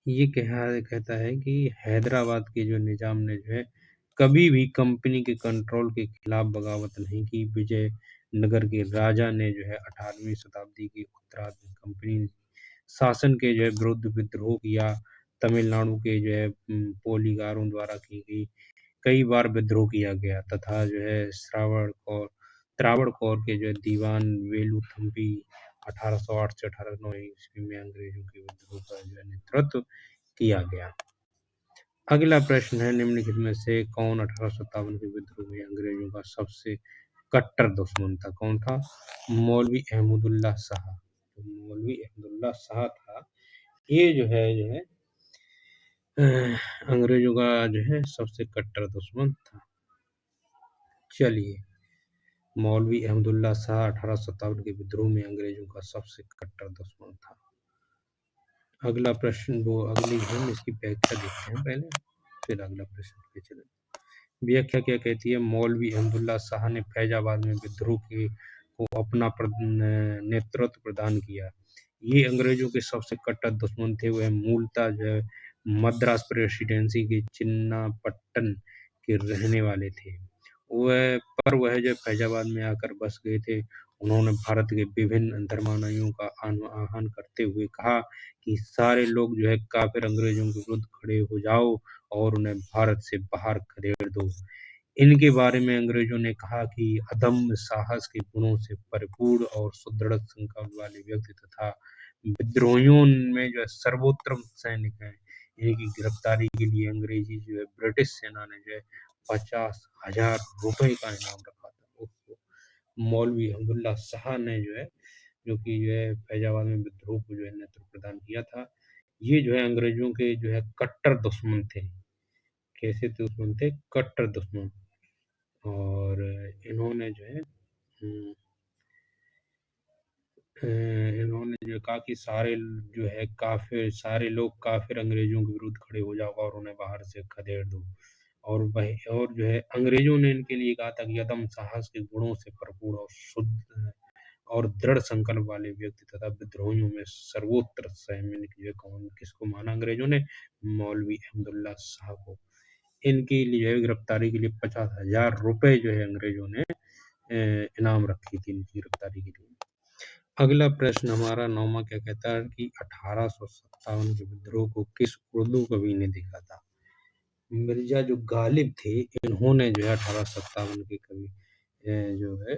ये कहता है कि हैदराबाद के जो निजाम ने जो है कभी भी कंपनी के कंट्रोल के खिलाफ बगावत नहीं की। विजयनगर के राजा ने जो है 18वीं शताब्दी के उत्तरार्ध में कंपनी शासन के जो है विरुद्ध विद्रोह किया। तमिलनाडु के जो है पोलीगारों द्वारा की गई कई बार विद्रोह किया गया तथा जो है त्रावणकोर के जो है दीवान वेलुथम्पी 1808 से 1809 ईस्वी में अंग्रेजों के विद्रोह का जो है नेतृत्व किया गया। अगला प्रश्न है, निम्नलिखित में से कौन 1857 के विद्रोह में अंग्रेजों का सबसे कट्टर दुश्मन था? कौन था? मौलवी अहमदुल्ला शाह। तो मौलवी अहमदुल्ला शाह था, ये जो है अंग्रेजों का जो है सबसे कट्टर दुश्मन था। चलिए, मौलवी अहमदुल्ला शाह 1857 के विद्रोह में अंग्रेजों का सबसे कट्टर दुश्मन था। अगला प्रश्न, वो अगली हम इसकी व्याख्या देखते हैं पहले, फिर अगला प्रश्न पे चलें। व्याख्या क्या कहती है? मौलवी अहमदुल्ला शाह ने फैजाबाद में विद्रोह को अपना नेतृत्व प्रदान किया। ये अंग्रेजों के सबसे कट्टर दुश्मन थे। वह मूलतः जो है मद्रास प्रेसिडेंसी के चिन्नापट्टन के रहने वाले थे। वह जो फैजाबाद में आकर बस गए थे। उन्होंने भारत के विभिन्न धर्मानुयायियों का आह्वान करते हुए कहा कि सारे लोग जो है काफिर अंग्रेजों के विरुद्ध खड़े हो जाओ और उन्हें भारत से बाहर खदेड़ दो। इनके बारे में अंग्रेजों ने कहा कि अदम्य साहस के गुणों से परिपूर्ण और सुदृढ़ संकल्प वाले व्यक्ति तथा विद्रोहियों में जो है सर्वोत्तम सैनिक हैं। इनकी गिरफ्तारी के लिए अंग्रेजी जो है ब्रिटिश सेना ने जो है 50,000 रुपए का इनाम रखा था। मौलवी अहमदुल्ला शाह ने जो है, जो कि जो है फैजाबाद में विद्रोह को जो है नेतृत्व प्रदान किया था। ये जो है अंग्रेजों के जो है कट्टर दुश्मन थे। कैसे दुश्मन थे? कट्टर दुश्मन। और इन्होंने जो है इन्होंने जो कहा कि सारे लोग काफिर अंग्रेजों के विरुद्ध खड़े हो जाओ और उन्हें बाहर से खदेड़ दो। और जो है अंग्रेजों ने इनके लिए कहा था कि अदम साहस के गुणों से भरपूर और शुद्ध और दृढ़ संकल्प वाले व्यक्ति तथा विद्रोहियों में सर्वोत्तम सैनिक जो कौन, किसको माना अंग्रेजों ने? मौलवी अहमदुल्ला शाह को। इनके लिए गिरफ्तारी के लिए 50,000 रुपए जो है अंग्रेजों ने इनाम रखी थी इनकी गिरफ्तारी के लिए। अगला प्रश्न हमारा 9वां क्या कहता है कि 1857 के विद्रोह को किस उर्दू कवि ने देखा था? मिर्जा जो गालिब थे, इन्होंने जो है 1857 के कवि जो है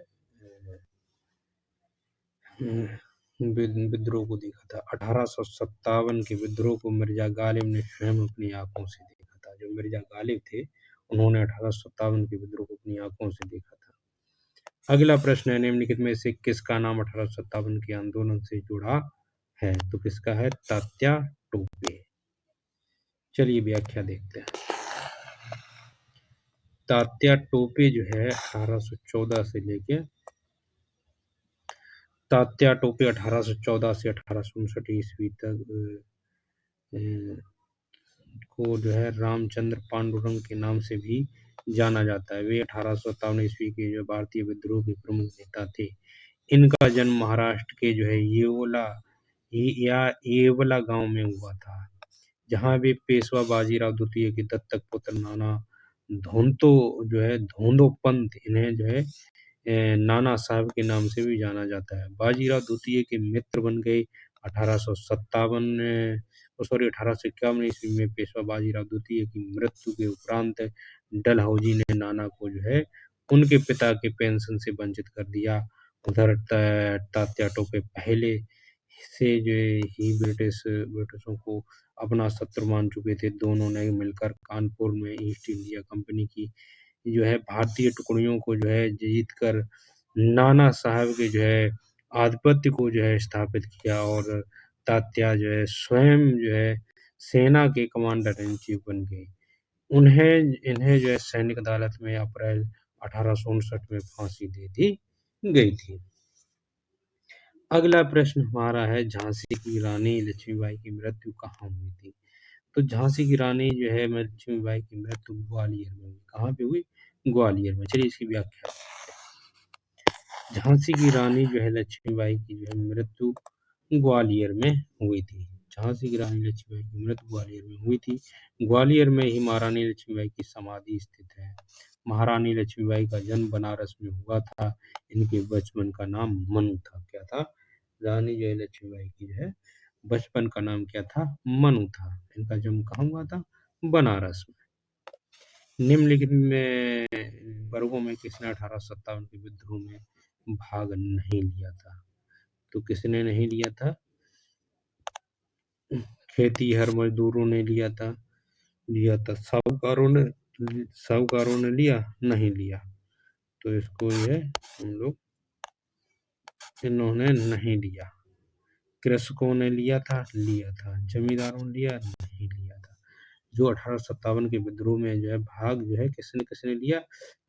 विद्रोह को देखा था। 1857 के विद्रोह को मिर्जा गालिब ने स्वयं अपनी आंखों से देखा था। जो मिर्जा गालिब थे, उन्होंने 1857 के विद्रोह को अपनी आंखों से देखा था। अगला प्रश्न है, निम्नलिखित में से किसका नाम 1857 के आंदोलन से जुड़ा है? तो किसका है? तात्या टोपे। चलिए व्याख्या देखते हैं। तात्या टोपे जो है 1814 से लेके तात्या टोपे 1814 से 1859 ईस्वी तक को जो है रामचंद्र पांडुरंग के नाम से भी जाना जाता है। वे 1857 ईस्वी के जो भारतीय विद्रोह के प्रमुख नेता थे। इनका जन्म महाराष्ट्र के जो है येवला गांव में हुआ था, जहां वे पेशवा बाजीराव द्वितीय के दत्तक पुत्र नाना धोंदोपंत इन्हें जो है नाना साहब के नाम से भी जाना जाता है। बाजीराव द्वितीय के मित्र बन गए। 1851 ईस्वी में पेशवा बाजीराव द्वितीय की मृत्यु के उपरांत डलहौजी ने नाना को जो है उनके पिता के पेंशन से वंचित कर दिया। उधर तात्या टोपे पहले से जो ही ब्रिटिशों को अपना शत्रु मान चुके थे। दोनों ने मिलकर कानपुर में ईस्ट इंडिया कंपनी की जो है भारतीय टुकड़ियों को जो है जीत कर नाना साहब के जो है आधिपत्य को जो है स्थापित किया, और तात्या जो है स्वयं जो है सेना के कमांडर इन चीफ बन गए। इन्हें जो है सैनिक अदालत में अप्रैल 1859 में फांसी दे दी गई थी। अगला प्रश्न हमारा है, झांसी की रानी लक्ष्मीबाई की मृत्यु कहाँ हुई थी? तो झांसी की रानी जो है लक्ष्मीबाई की मृत्यु ग्वालियर में हुई। कहाँ पे हुई? ग्वालियर में। चलिए इसकी व्याख्या। झांसी की रानी जो है लक्ष्मीबाई की जो है मृत्यु ग्वालियर में हुई थी। झांसी की रानी लक्ष्मीबाई की मृत्यु ग्वालियर में हुई थी। ग्वालियर में ही महारानी लक्ष्मीबाई की समाधि स्थित है। महारानी लक्ष्मीबाई का जन्म बनारस में हुआ था। इनके बचपन का नाम मनु था। क्या था? रानी जो है लक्ष्मीबाई की जो है बचपन का नाम क्या था? मनु था। इनका जन्म कहाँ हुआ था? बनारस में। निम्नलिखित में वर्गों में किसने 1857 के विद्रोह में भाग नहीं लिया था? तो किसने नहीं लिया था? खेतीहर मजदूरों ने लिया था। साहूकारों ने लिया? नहीं लिया। तो इसको ये हम लोग इन्होंने नहीं लिया। कृषकों ने लिया था? लिया था। जमींदारों ने लिया? नहीं लिया था। जो 1857 के विद्रोह में जो है भाग जो है किसने किसने लिया?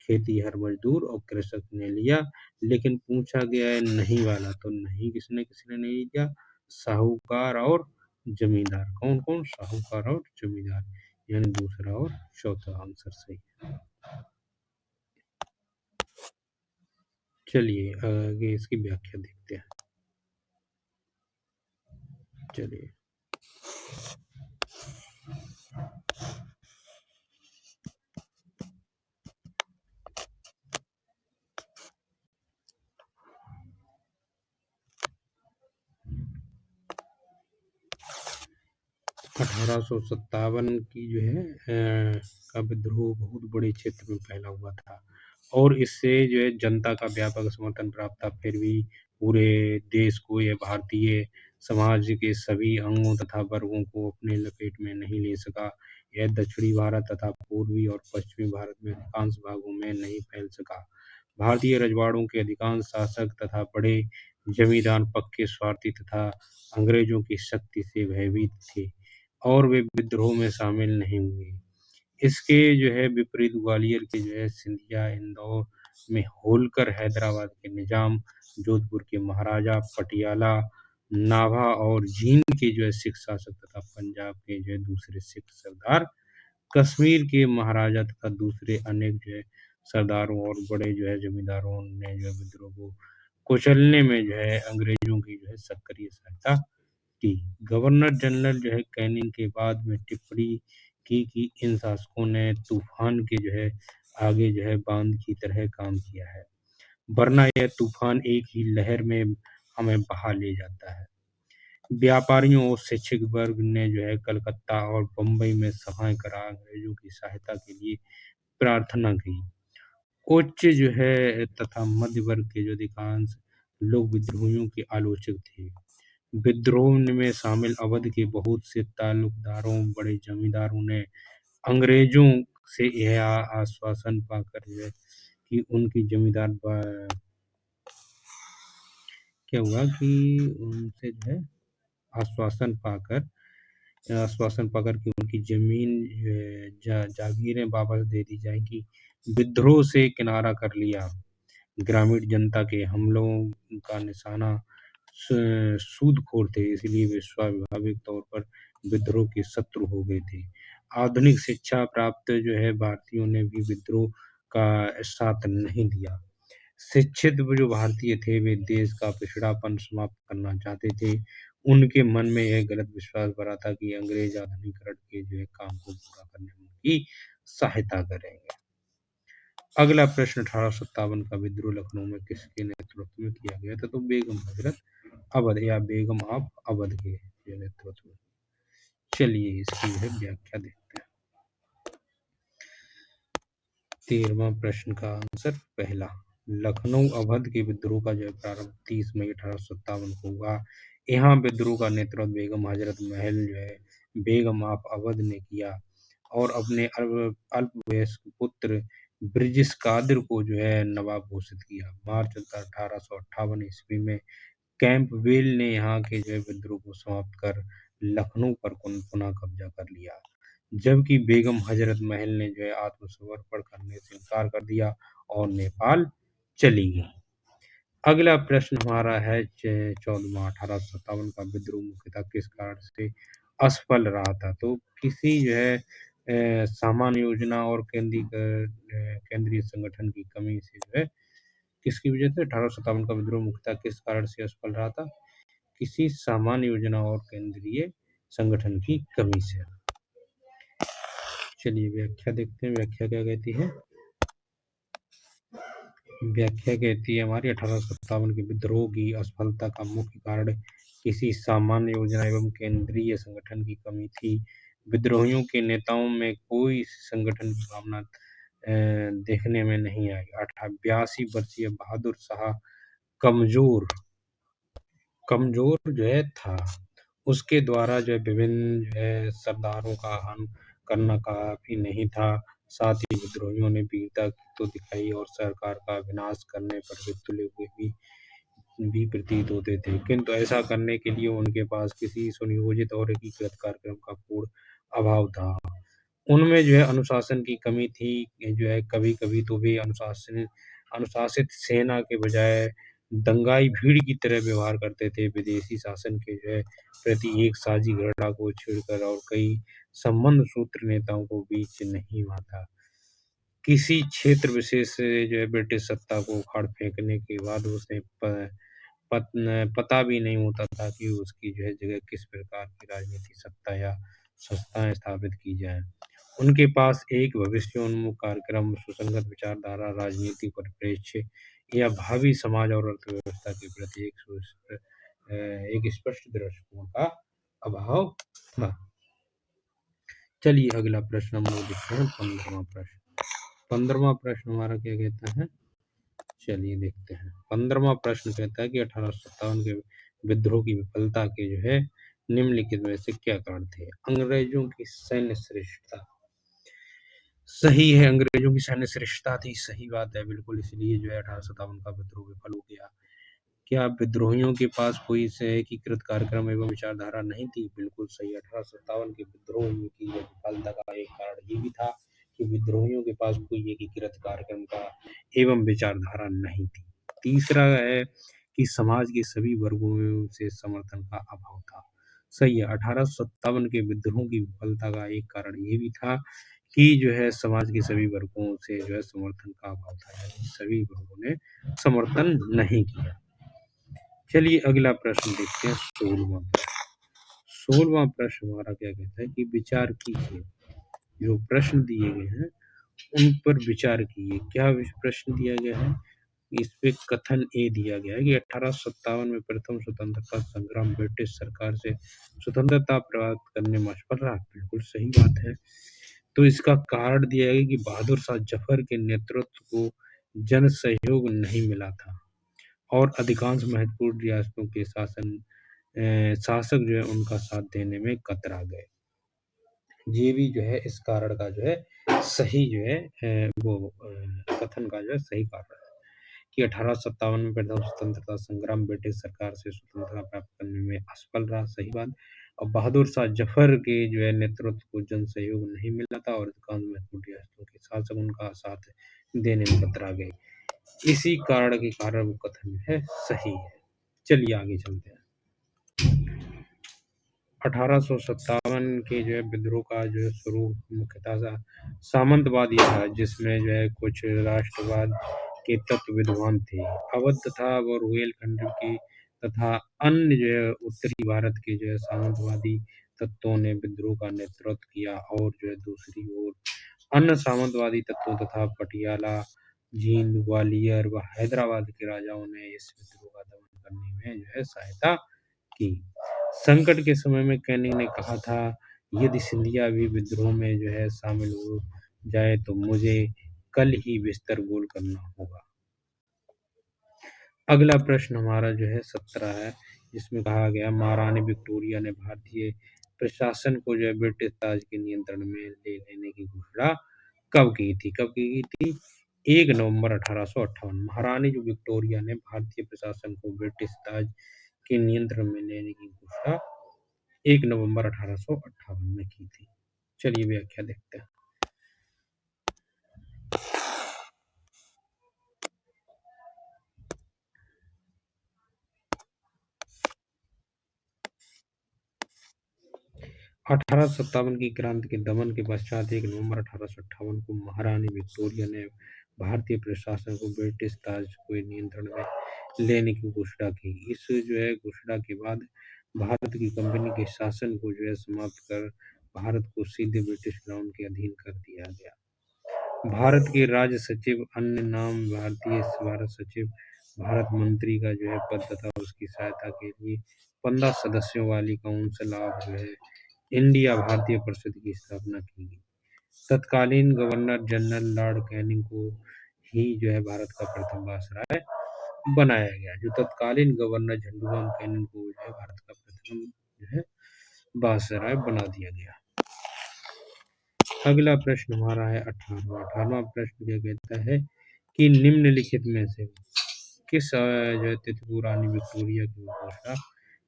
खेतीहर मजदूर और कृषक ने लिया। लेकिन पूछा गया है नहीं वाला, तो नहीं किसने किसने नहीं लिया? साहूकार और जमींदार। कौन कौन? साहूकार और जमींदार, यानी दूसरा और चौथा आंसर सही है। चलिए आगे इसकी व्याख्या देखते हैं। चलिए 1857 की जो है का विद्रोह बहुत बड़े क्षेत्र में फैला हुआ था, और इससे जो है जनता का व्यापक समर्थन प्राप्त था। फिर भी पूरे देश को यह भारतीय समाज के सभी अंगों तथा वर्गों को अपने लपेट में नहीं ले सका। यह दक्षिणी भारत तथा पूर्वी और पश्चिमी भारत में अधिकांश भागों में नहीं फैल सका। भारतीय रजवाड़ों के अधिकांश शासक तथा बड़े जमींदार पक्के स्वार्थी तथा अंग्रेजों की शक्ति से भयभीत थे, और वे विद्रोह में शामिल नहीं हुए। इसके जो है विपरीत ग्वालियर के जो है सिंधिया, इंदौर में होलकर, हैदराबाद के निजाम, जोधपुर के महाराजा, पटियाला, नाभा और जींद के जो है सिख शासक तथा पंजाब के जो है दूसरे सिख सरदार, कश्मीर के महाराजा तथा दूसरे अनेक जो है सरदारों और बड़े जो है जमींदारों ने जो है विद्रोह को कुचलने में जो है अंग्रेजों की जो है सक्रिय सहायता की। गवर्नर जनरल जो है कैनिंग के बाद में टिप्पणी की कि इन शासकों ने तूफान के जो है आगे जो है बांध की तरह काम किया है, वरना यह तूफान एक ही लहर में हमें बहा ले जाता है। व्यापारियों और शिक्षक वर्ग ने जो है कलकत्ता और बम्बई में सभाएं करा अंग्रेजों की सहायता के लिए प्रार्थना की। उच्च जो है तथा मध्य वर्ग के जो अधिकांश लोग विद्रोहियों के आलोचक थे। विद्रोह में शामिल अवध के बहुत से तालुकदारों, बड़े जमींदारों ने अंग्रेजों से यह आश्वासन पाकर जो है कि उनकी जमींदार क्या हुआ कि उनसे जो है आश्वासन पाकर कि उनकी जमीन जागीरें वापस दे दी जाएगी। विद्रोह से किनारा कर लिया। ग्रामीण जनता के हमलों का निशाना सूदखोर थे, इसलिए वे स्वाभाविक तौर पर विद्रोह के शत्रु हो गए थे। आधुनिक शिक्षा प्राप्त जो है भारतीयों ने भी विद्रोह का साथ नहीं दिया। शिक्षित वो जो भारतीय थे वे देश का पिछड़ापन समाप्त करना चाहते थे। उनके मन में यह गलत विश्वास भरा था कि अंग्रेज आधुनिकरण के जो है काम को पूरा करने में उनकी सहायता करेंगे। अगला प्रश्न 1857 का विद्रोह लखनऊ में किसके नेतृत्व में किया गया था? तो बेगम हजरत अवध या बेगम ऑफ अवध के नेतृत्व में। चलिए इसकी जो है व्याख्या देखते हैं। 13वां प्रश्न का आंसर पहला, लखनऊ अवध के विद्रोह का जो है प्रारंभ 30 मई 1857 को हुआ। यहाँ विद्रोह का नेतृत्व बेगम हजरत महल जो है बेगम ऑफ अवध ने किया और अपने अल्पवयस्क पुत्र ब्रिजिस कादिर को जो है नवाब घोषित किया। मार्च 1858 ईस्वी में कैंपबेल ने यहाँ के जो है विद्रोह को समाप्त कर लखनऊ पर पुनः कब्जा कर लिया, जबकि बेगम हजरत महल ने जो है आत्मसमर्पण करने से इनकार कर दिया और नेपाल चली गई। अगला प्रश्न हमारा है 14वां 1857 का विद्रोह मुख्यतः किस कारण से असफल रहा था? तो किसी जो है सामान्य योजना और केंद्रीय संगठन की कमी से जो है किसकी वजह से 1857 का विद्रोह मुख्यतः किस कारण से असफल रहा था? किसी सामान्य योजना और केंद्रीय संगठन की कमी से। चलिए व्याख्या देखते हैं, व्याख्या क्या कहती है? व्याख्या कहती है हमारी 1857 के विद्रोह की असफलता का मुख्य कारण किसी सामान्य योजना एवं केंद्रीय संगठन की कमी थी। विद्रोहियों के नेताओं में कोई संगठन की भावना देखने में नहीं आई। 82 वर्षीय बहादुर शाह कमजोर जो है था। उसके द्वारा जो है विभिन्न जो है सरदारों का आह्वान करना काफी नहीं था। साथ ही विद्रोहियों ने वीरता तो दिखाई और सरकार का विनाश करने पर वे तुले हुए भी प्रतीत होते थे, किंतु ऐसा करने के लिए उनके पास किसी सुनियोजित और एकीकृत कार्यक्रम का पूर्ण अभाव था। उनमें जो है अनुशासन की कमी थी। जो है कभी-कभी तो वे अनुशासित सेना के बजाय दंगाई भीड़ की तरह व्यवहार करते थे। विदेशी शासन के जो है प्रति एक साझी घृणा को छेड़कर और कई संबंध सूत्र नेताओं को बीच नहीं हुआ था। किसी क्षेत्र विशेष से जो है ब्रिटिश सत्ता को उखाड़ फेंकने के बाद उसे पता भी नहीं होता था कि उसकी जो है जगह किस प्रकार की राजनीतिक सत्ता या संस्थाएं स्थापित की जाएं। उनके पास एक भविष्योन्मुख कार्यक्रम, सुसंगत विचारधारा, राजनीतिक परिप्रेक्ष्य या भावी समाज और अर्थव्यवस्था के प्रति एक स्पष्ट दृष्टिकोण का अभाव था। चलिए अगला प्रश्न हम लोग देखते हैं 15वां प्रश्न। 15वां प्रश्न हमारा क्या कहता है? चलिए देखते हैं। 15वां प्रश्न कहता है कि 1857 के विद्रोह की विफलता के जो है निम्नलिखित में से क्या कारण थे? अंग्रेजों की सैन्य श्रेष्ठता। सही है, अंग्रेजों की सैन्य श्रेष्ठता थी, सही बात है बिल्कुल, इसलिए जो है 1857 का विद्रोह विफल हो गया। क्या विद्रोहियों के पास कोई एकीकृत कार्यक्रम एवं विचारधारा नहीं थी? बिल्कुल सही। 1857 के विद्रोह की विफलता का एक कारण ये भी था कि विद्रोहियों के पास कोई एकीकृत कार्यक्रम का एवं विचारधारा नहीं थी। तीसरा है कि समाज के सभी वर्गों से समर्थन का अभाव था। सही है, 1857 के विद्रोह की विफलता का एक कारण ये भी था कि जो है समाज के सभी वर्गों से जो है समर्थन का अभाव था, यानी सभी वर्गों ने समर्थन नहीं किया। चलिए अगला प्रश्न देखते हैं 16वां प्रश्न। 16वां प्रश्न हमारा क्या कहता है कि विचार कीजिए। जो प्रश्न दिए गए हैं उन पर विचार कीजिए। क्या प्रश्न दिया गया है? इस पे कथन ए दिया गया है कि 1857 में प्रथम स्वतंत्रता संग्राम ब्रिटिश सरकार से स्वतंत्रता प्राप्त करने में असफल रहा। बिल्कुल सही बात है। तो इसका कारण दिया है कि बहादुर शाह जफर के नेतृत्व को जन सहयोग नहीं मिला था और अधिकांश महत्वपूर्ण रियासतों के शासक जो है उनका साथ देने में कतरा गए। ये भी जो है इस कारण का जो है सही जो है कथन का जो है सही कारण है कि 1857 में प्रथम स्वतंत्रता संग्राम ब्रिटिश सरकार से स्वतंत्रता प्राप्त करने में असफल रहा। सही बात। और बहादुर शाह जफर के जो है नेतृत्व को जन सहयोग नहीं मिला था और अधिकांश महत्वपूर्ण रियासतों के शासक उनका साथ देने में कतरा गए। इसी कारण के कारण वो कथन है सही है। चलिए आगे चलते हैं। 1857 के जो है विद्रोह का जो है स्वरूप मुख्यतः सामंतवादी था, जिसमें जो है कुछ राष्ट्रवाद के तत्व विद्वान थे। अवध तथा व रुहेलखंड के तथा अन्य जो है उत्तरी भारत के जो है सामंतवादी तत्वों ने विद्रोह का नेतृत्व किया, और जो है दूसरी ओर अन्य सामंतवादी तत्वों तथा पटियाला, जींद, ग्वालियर व हैदराबाद के राजाओं ने इस विद्रोह का दमन करने में जो है सहायता की। संकट के समय में कैनिंग ने कहा था, यदि सिंधिया भी विद्रोह में जो है शामिल हो जाए तो मुझे कल ही बिस्तर गोल करना होगा। अगला प्रश्न हमारा जो है 17 है, जिसमें कहा गया महारानी विक्टोरिया ने भारतीय प्रशासन को जो है ब्रिटिश राज के नियंत्रण में ले लेने की घोषणा कब की थी? 1 नवंबर 1858। महारानी जो विक्टोरिया ने भारतीय प्रशासन को ब्रिटिश राज के नियंत्रण में लेने की घोषणा 1 नवंबर 1858 में की थी। चलिए व्याख्या देखते हैं। 1857 की क्रांति के दमन के पश्चात 1 नवंबर 1858 को महारानी विक्टोरिया ने भारतीय प्रशासन को ब्रिटिश राज के नियंत्रण में लेने की घोषणा की। इस जो है घोषणा के बाद भारत की कंपनी के शासन को जो है समाप्त कर भारत को सीधे ब्रिटिश क्राउन के अधीन कर दिया गया। भारत के राज्य सचिव, अन्य नाम भारत सचिव, भारत मंत्री का जो है पद तथा उसकी सहायता के लिए 15 सदस्यों वाली काउंसिल ऑफ जो है इंडिया भारतीय परिषद की स्थापना की गई। तत्कालीन गवर्नर जनरल लॉर्ड कैनिंग को ही जो है भारत का प्रथम वायसराय बनाया गया। जो तत्कालीन गवर्नर झंडूराम कैनिंग को जो है भारत का प्रथम जो है वायसराय बना दिया गया। अगला प्रश्न हमारा है 18वां प्रश्न क्या कहता है कि निम्नलिखित में से किस जो है तिथि को रानी विक्टोरिया की घोषणा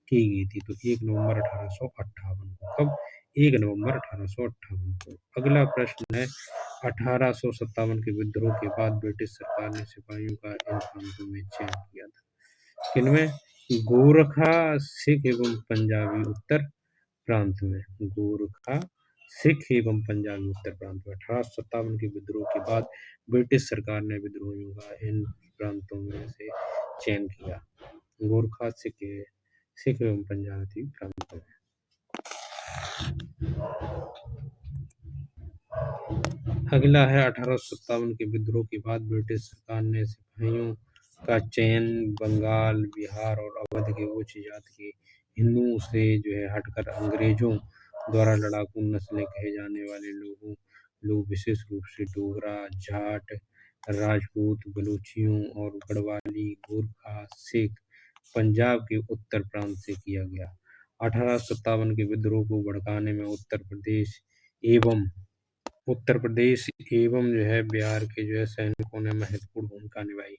की गई थी? तो 1 नवंबर 1858 को। कब? 1 नवंबर 1858 को। अगला प्रश्न है 1857 के विद्रोह के बाद ब्रिटिश सरकार ने सिपाहियों का इन प्रांतों में चयन किया था। किनमें? गोरखा, सिख एवं पंजाबी उत्तर प्रांत में। गोरखा, सिख एवं पंजाबी उत्तर प्रांत में 1857 के विद्रोह के बाद ब्रिटिश सरकार ने विद्रोहियों का इन प्रांतों में से चयन किया। गोरखा, सिख एवं पंजाबी प्रांतों में। अगला है 1857 के विद्रोह के बाद ब्रिटिश सरकार ने सिपाहियों का चयन बंगाल, बिहार और अवध के उच्च जाति के हिंदुओं से जो है हटकर अंग्रेजों द्वारा लड़ाकू नस्लें कहे जाने वाले लोग विशेष रूप से डोगरा, जाट, राजपूत, बलूचियों और गढ़वाली, गोरखा, सिख, पंजाब के उत्तर प्रांत से किया गया। 1857 के विद्रोह को भड़काने में उत्तर प्रदेश एवं जो है बिहार के जो है सैनिकों ने महत्वपूर्ण भूमिका निभाई।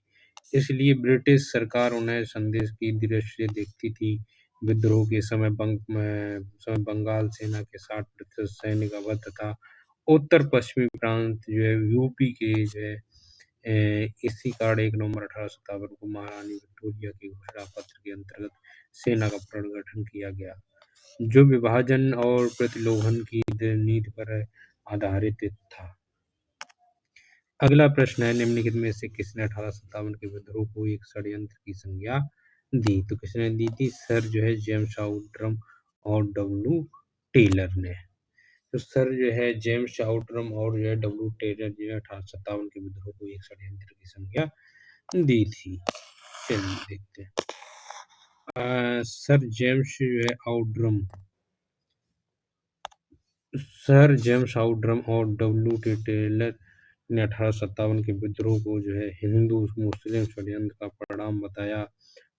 इसलिए ब्रिटिश सरकार उन्हें संदेश की दृष्टि से देखती थी। विद्रोह के समय बंगाल सेना के 60% सैनिक अवध तथा उत्तर पश्चिमी प्रांत जो है यूपी के जो है इसी कारण 1 नवंबर 1857 को महारानी विक्टोरिया के घोषणा पत्र के अंतर्गत सेना का पुनर्गठन किया गया, जो विभाजन और प्रतिलोभन की नीति पर आधारित था। अगला प्रश्न है निम्नलिखित में से किसने 1857 के विद्रोह को एक षड्यंत्र की संज्ञा दी? तो किसने दी थी? सर जो है जेम्स आउट्रम और डब्ल्यू टेलर ने। तो सर जो है जेम्स आउट्रम और जो है डब्ल्यू टेलर जो है 1857 के विद्रोह को एक षड्यंत्र की संज्ञा दी थी। चलिए देखते हैं। सर जेम्स आउट्रम और डब्ल्यू टी टेलर ने 1857 के विद्रोह को जो है हिंदू मुस्लिम षड्यंत्र का परिणाम बताया।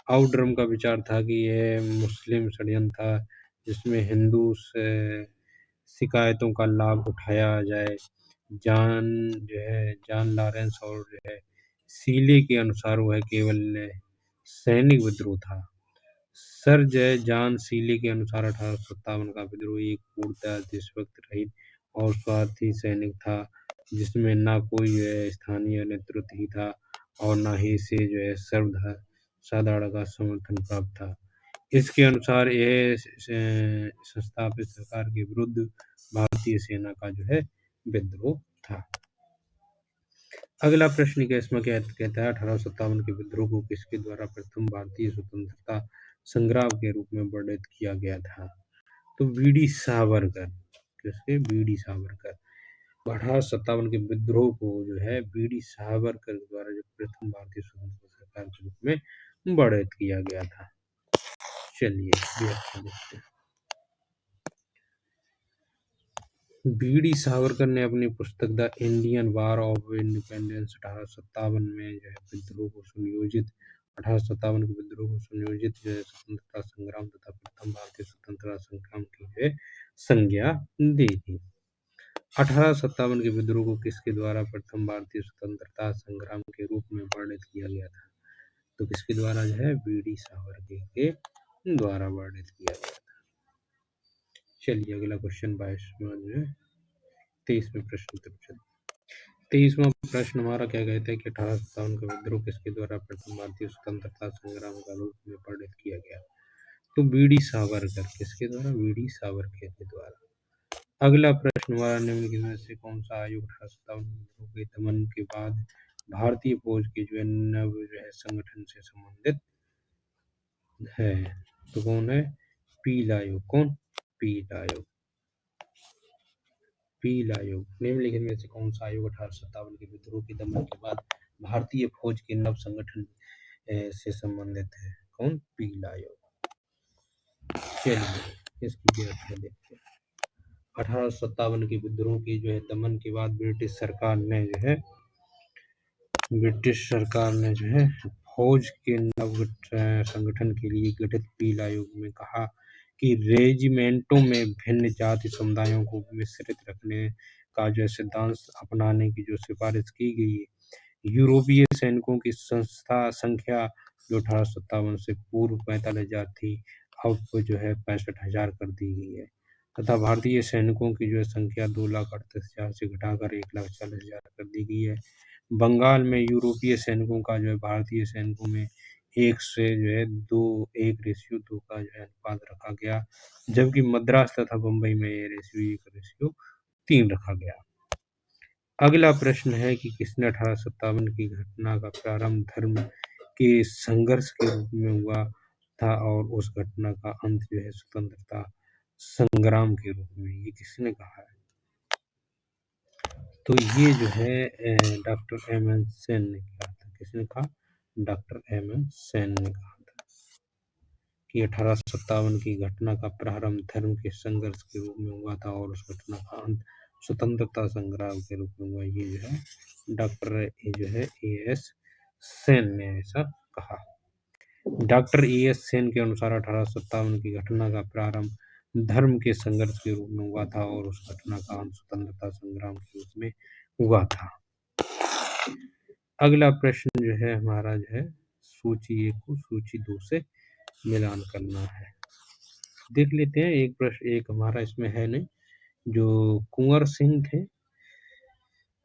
आउट्रम का विचार था कि यह मुस्लिम षड्यंत्र था जिसमें हिंदू से शिकायतों का लाभ उठाया जाए। जॉन लॉरेंस और जो है सीले के अनुसार वह केवल सैनिक विद्रोह था। सर जॉन सीले के अनुसार 1857 का विद्रोह एक पूर्णतः देशभक्त रहित और स्वार्थी सैनिक था, जिसमें न कोई स्थानीय नेतृत्व ही था और ना ही इसे जो है सर्वसाधारण का समर्थन प्राप्त था। इसके अनुसार यह संस्थापित सरकार के विरुद्ध भारतीय सेना का जो है विद्रोह था। अगला प्रश्न क्या इसमें क्या कहता है, 1857 के विद्रोह को किसके द्वारा प्रथम भारतीय स्वतंत्रता संग्राम के रूप में वर्णित किया गया था? तो वीडी सावरकर। किसके? वीडी सावरकर। 1857 के विद्रोह को जो है वीडी सावरकर द्वारा जो प्रथम भारतीय स्वतंत्रता सरकार के रूप में वर्णित किया गया था। चलिए व्याख्या देखते हैं। वीडी सावरकर ने अपनी पुस्तक the Indian war of independence 1857 में जो है विद्रोह को सुनियोजित 1857 के विद्रोह को सुनियोजित जो है स्वतंत्रता संग्राम तथा प्रथम भारतीय स्वतंत्रता संग्राम की जो है संज्ञा दी थी। 1857 के विद्रोह को किसके द्वारा प्रथम भारतीय स्वतंत्रता संग्राम के रूप में वर्णित किया गया था? तो किसके द्वारा जो है वीडी सावरकर के द्वारा वर्णित किया गया था। चलिए अगला क्वेश्चन 22वां जो है 23वें प्रश्न तक चलिए। 23वां प्रश्न हमारा क्या कहता है कि 1857 का विद्रोह किसके द्वारा प्रथम भारतीय स्वतंत्रता संग्राम का रूप में वर्णित किया गया? तो वीडी सावरकर। किसके द्वारा? वीडी सावरकर के द्वारा। अगला प्रश्न हमारा निम्नलिखित में से कौन सा आयोग 1857 विद्रोह के दमन के बाद भारतीय फौज के जो है नव जो है संगठन से संबंधित है? तो कौन है? पील आयोग। कौन? पील आयोग। पील आयोग। निम्नलिखित में से कौन सा आयोग 1857 के विद्रोह के दमन के बाद भारतीय फौज के नव संगठन से संबंधित है? कौन? पील आयोग। चलिए इसकी व्याख्या देखते हैं। 1857 के विद्रोह के जो है दमन के बाद ब्रिटिश सरकार ने जो है फौज के नव संगठन के लिए गठित पील आयोग में कहा कि रेजिमेंटों में भिन्न जाति समुदायों को मिश्रित रखने का जो सिद्धांत अपनाने की जो सिफारिश की गई है। यूरोपीय सैनिकों की संख्या जो 1857 से पूर्व 45,000 थी, अब जो है 65,000 कर दी गई है तथा भारतीय सैनिकों की जो है संख्या 2,38,000 से घटाकर 1,40,000 कर दी गई है। बंगाल में यूरोपीय सैनिकों का जो है भारतीय सैनिकों में 1 से जो है 1:2 का जो है अनुपात रखा गया, जबकि मद्रास तथा बम्बई में ये रेशियो 1:3 रखा गया। अगला प्रश्न है कि किसने 1857 की घटना का प्रारंभ धर्म के संघर्ष के रूप में हुआ था और उस घटना का अंत जो है स्वतंत्रता संग्राम के रूप में, ये किसने कहा है? तो ये जो है डॉक्टर एम.एन. सेन ने कहा था। किसने कहा? Doctor M.N.. सेन ने कहा था कि 1857 की घटना का प्रारंभ धर्म के संघर्ष के रूप में हुआ था और उस घटना का अंत स्वतंत्रता संग्राम के रूप में हुआ। ये जो है डॉक्टर जो है ए.एस. सेन ने ऐसा कहा। Doctor AS. सेन के अनुसार 1857 की घटना का प्रारंभ धर्म के संघर्ष के रूप में हुआ था और उस घटना का अंत स्वतंत्रता संग्राम के रूप में हुआ था। अगला प्रश्न जो है हमारा जो है सूची 1 को सूची 2 से मिलान करना है। देख लेते हैं एक प्रश्न, एक हमारा इसमें है नहीं, जो कुंवर सिंह थे,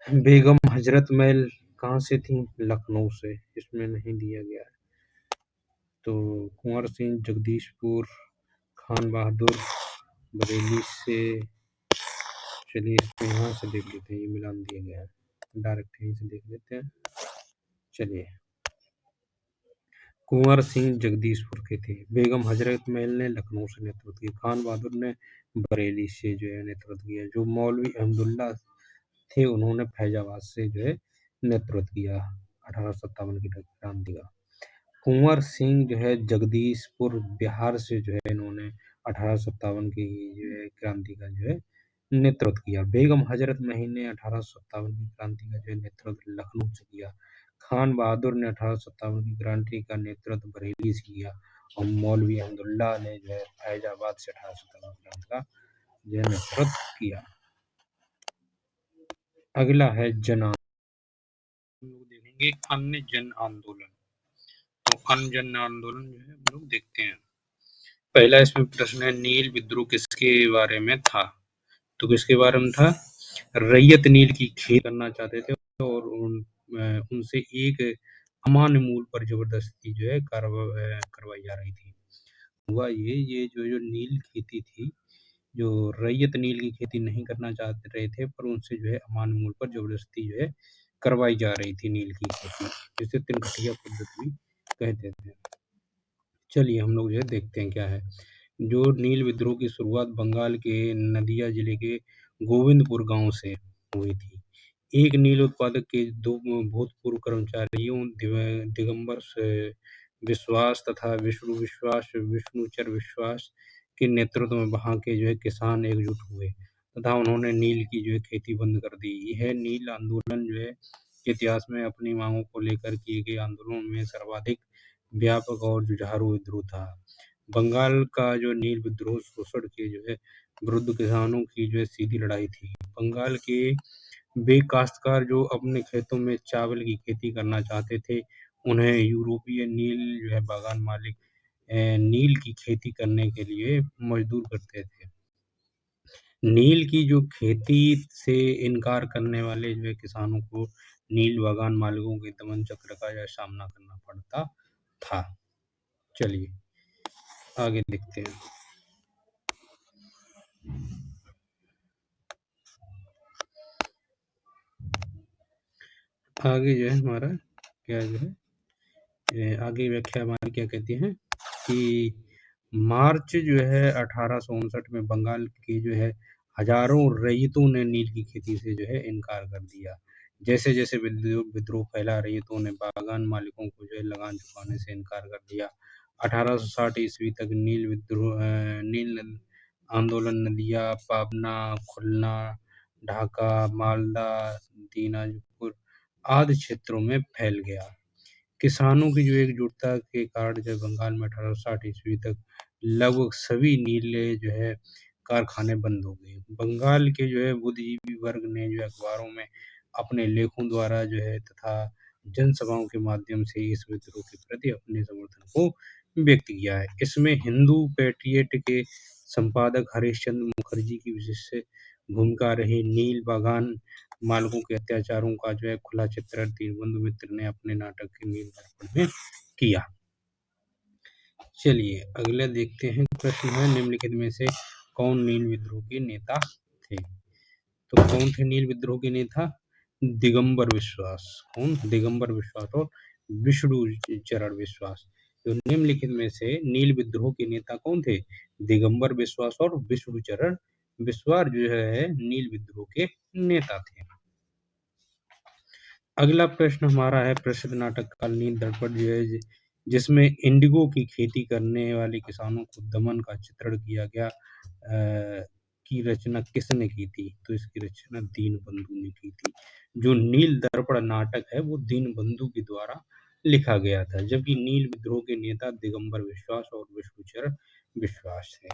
बेगम हजरत महल कहाँ से थी? लखनऊ से। इसमें नहीं दिया गया है। तो कुंवर सिंह जगदीशपुर, खान बहादुर बरेली से। चलिए इसको यहाँ से देख लेते हैं, ये मिलान दिया गया है, डायरेक्ट यहीं से देख लेते हैं। चलिए कुंवर सिंह जगदीशपुर के थे, बेगम हजरत महल ने लखनऊ से नेतृत्व किया, खान बहादुर ने बरेली से जो है नेतृत्व किया, जो मौलवी अहमदुल्ला थे उन्होंने फैजाबाद से जो है नेतृत्व किया 1857 की क्रांति का। कुंवर सिंह जो है जगदीशपुर बिहार से जो है इन्होंने 1857 की जो है क्रांति का जो है नेतृत्व किया। बेगम हजरत महल ने 1857 की क्रांति का जो है नेतृत्व लखनऊ से किया। खान बहादुर ने 1857 की क्रांति का नेतृत्व बरेली से किया और मौलवी अहमदुल्ला ने जो है फैजाबाद से 1857 क्रांति का जो है नेतृत्व किया। अगला है जन आंदोलन, देखेंगे अन्य जन आंदोलन। तो अन्य जन आंदोलन जो है हम लोग देखते हैं। पहला इसमें प्रश्न है नील विद्रोह किसके बारे में था? तो किसके बारे में था? रैयत नील की खेती करना चाहते थे और उनसे एक अमान्य मूल पर जबरदस्ती जो है करवाई जा रही थी। हुआ ये जो नील खेती थी, जो रैयत नील की खेती नहीं करना चाहते रहे थे, पर उनसे जो है अमान्य मूल पर जबरदस्ती जो है करवाई जा रही थी नील की खेती, जिसे तिनकटिया पद्धति भी कहते थे। चलिए हम लोग जो है देखते हैं क्या है। जो नील विद्रोह की शुरुआत बंगाल के नदिया जिले के गोविंदपुर गांव से हुई थी। एक नील उत्पादक के दो भूतपूर्व कर्मचारियों दिगंबर विश्वास तथा विष्णुचर विश्वास के नेतृत्व में वहां के जो है किसान एकजुट हुए तथा उन्होंने नील की जो है खेती बंद कर दी। यह नील आंदोलन जो है इतिहास में अपनी मांगों को लेकर किए गए आंदोलनों में सर्वाधिक व्यापक और जुझारू विद्रोह था। बंगाल का जो नील विद्रोह शोषण के जो है विरुद्ध किसानों की जो है सीधी लड़ाई थी। बंगाल के वे काश्तकार जो अपने खेतों में चावल की खेती करना चाहते थे, उन्हें यूरोपीय नील जो है बागान मालिक नील की खेती करने के लिए मजबूर करते थे। नील की जो खेती से इनकार करने वाले जो है किसानों को नील बागान मालिकों के दमन चक्र का जो सामना करना पड़ता था। चलिए आगे देखते हैं। आगे जो है हमारा क्या जो है आगे व्याख्या हमारी क्या कहती है कि मार्च जो है 1859 में बंगाल के जो है हजारों रैयतों ने नील की खेती से जो है इनकार कर दिया। जैसे जैसे विद्रोह फैला, रैयतों ने बागान मालिकों को जो है लगान चुकाने से इनकार कर दिया। 1860 ईस्वी तक नील आंदोलन नदिया, पाबना, खुलना, ढाका, मालदा, दीनाजपुर आदि क्षेत्रों में फैल गया। किसानों की जो एकजुटता के कारण जो बंगाल में 1860 ईस्वी तक लगभग सभी नीले जो है कारखाने बंद हो गए। बंगाल के जो है बुद्धिजीवी वर्ग ने जो अखबारों में अपने लेखों द्वारा जो है तथा जनसभाओं के माध्यम से इस विद्रोह के प्रति अपने समर्थन को व्यक्त किया है। इसमें हिंदू पेट्रियट के संपादक हरिश्चंद्र मुखर्जी की विशेष भूमिका रही। नील बागान मालिकों के अत्याचारों का जो है खुला चित्रण दीनबंधु मित्र ने अपने नाटक के नील दर्पण में किया। चलिए अगला देखते हैं। प्रश्न है निम्नलिखित में से कौन नील विद्रोह के नेता थे? तो कौन थे नील विद्रोह के नेता? दिगंबर विश्वास। कौन? दिगंबर विश्वास और विष्णु चरण विश्वास। तो निम्नलिखित में से नील विद्रोह के नेता कौन थे? दिगंबर विश्वास और विष्णु चरण विश्वास जो है नील विद्रोह के नेता थे। अगला प्रश्न हमारा है प्रसिद्ध नाटक काल नील दर्पण जो है जिसमें इंडिगो की खेती करने वाले किसानों को दमन का चित्रण किया गया, की रचना किसने की थी? तो इसकी रचना दीनबंधु ने की थी। जो नील दर्पण नाटक है वो दीनबंधु के द्वारा लिखा गया था, जबकि नील विद्रोह के नेता दिगंबर विश्वास और विष्णुचरण विश्वास है।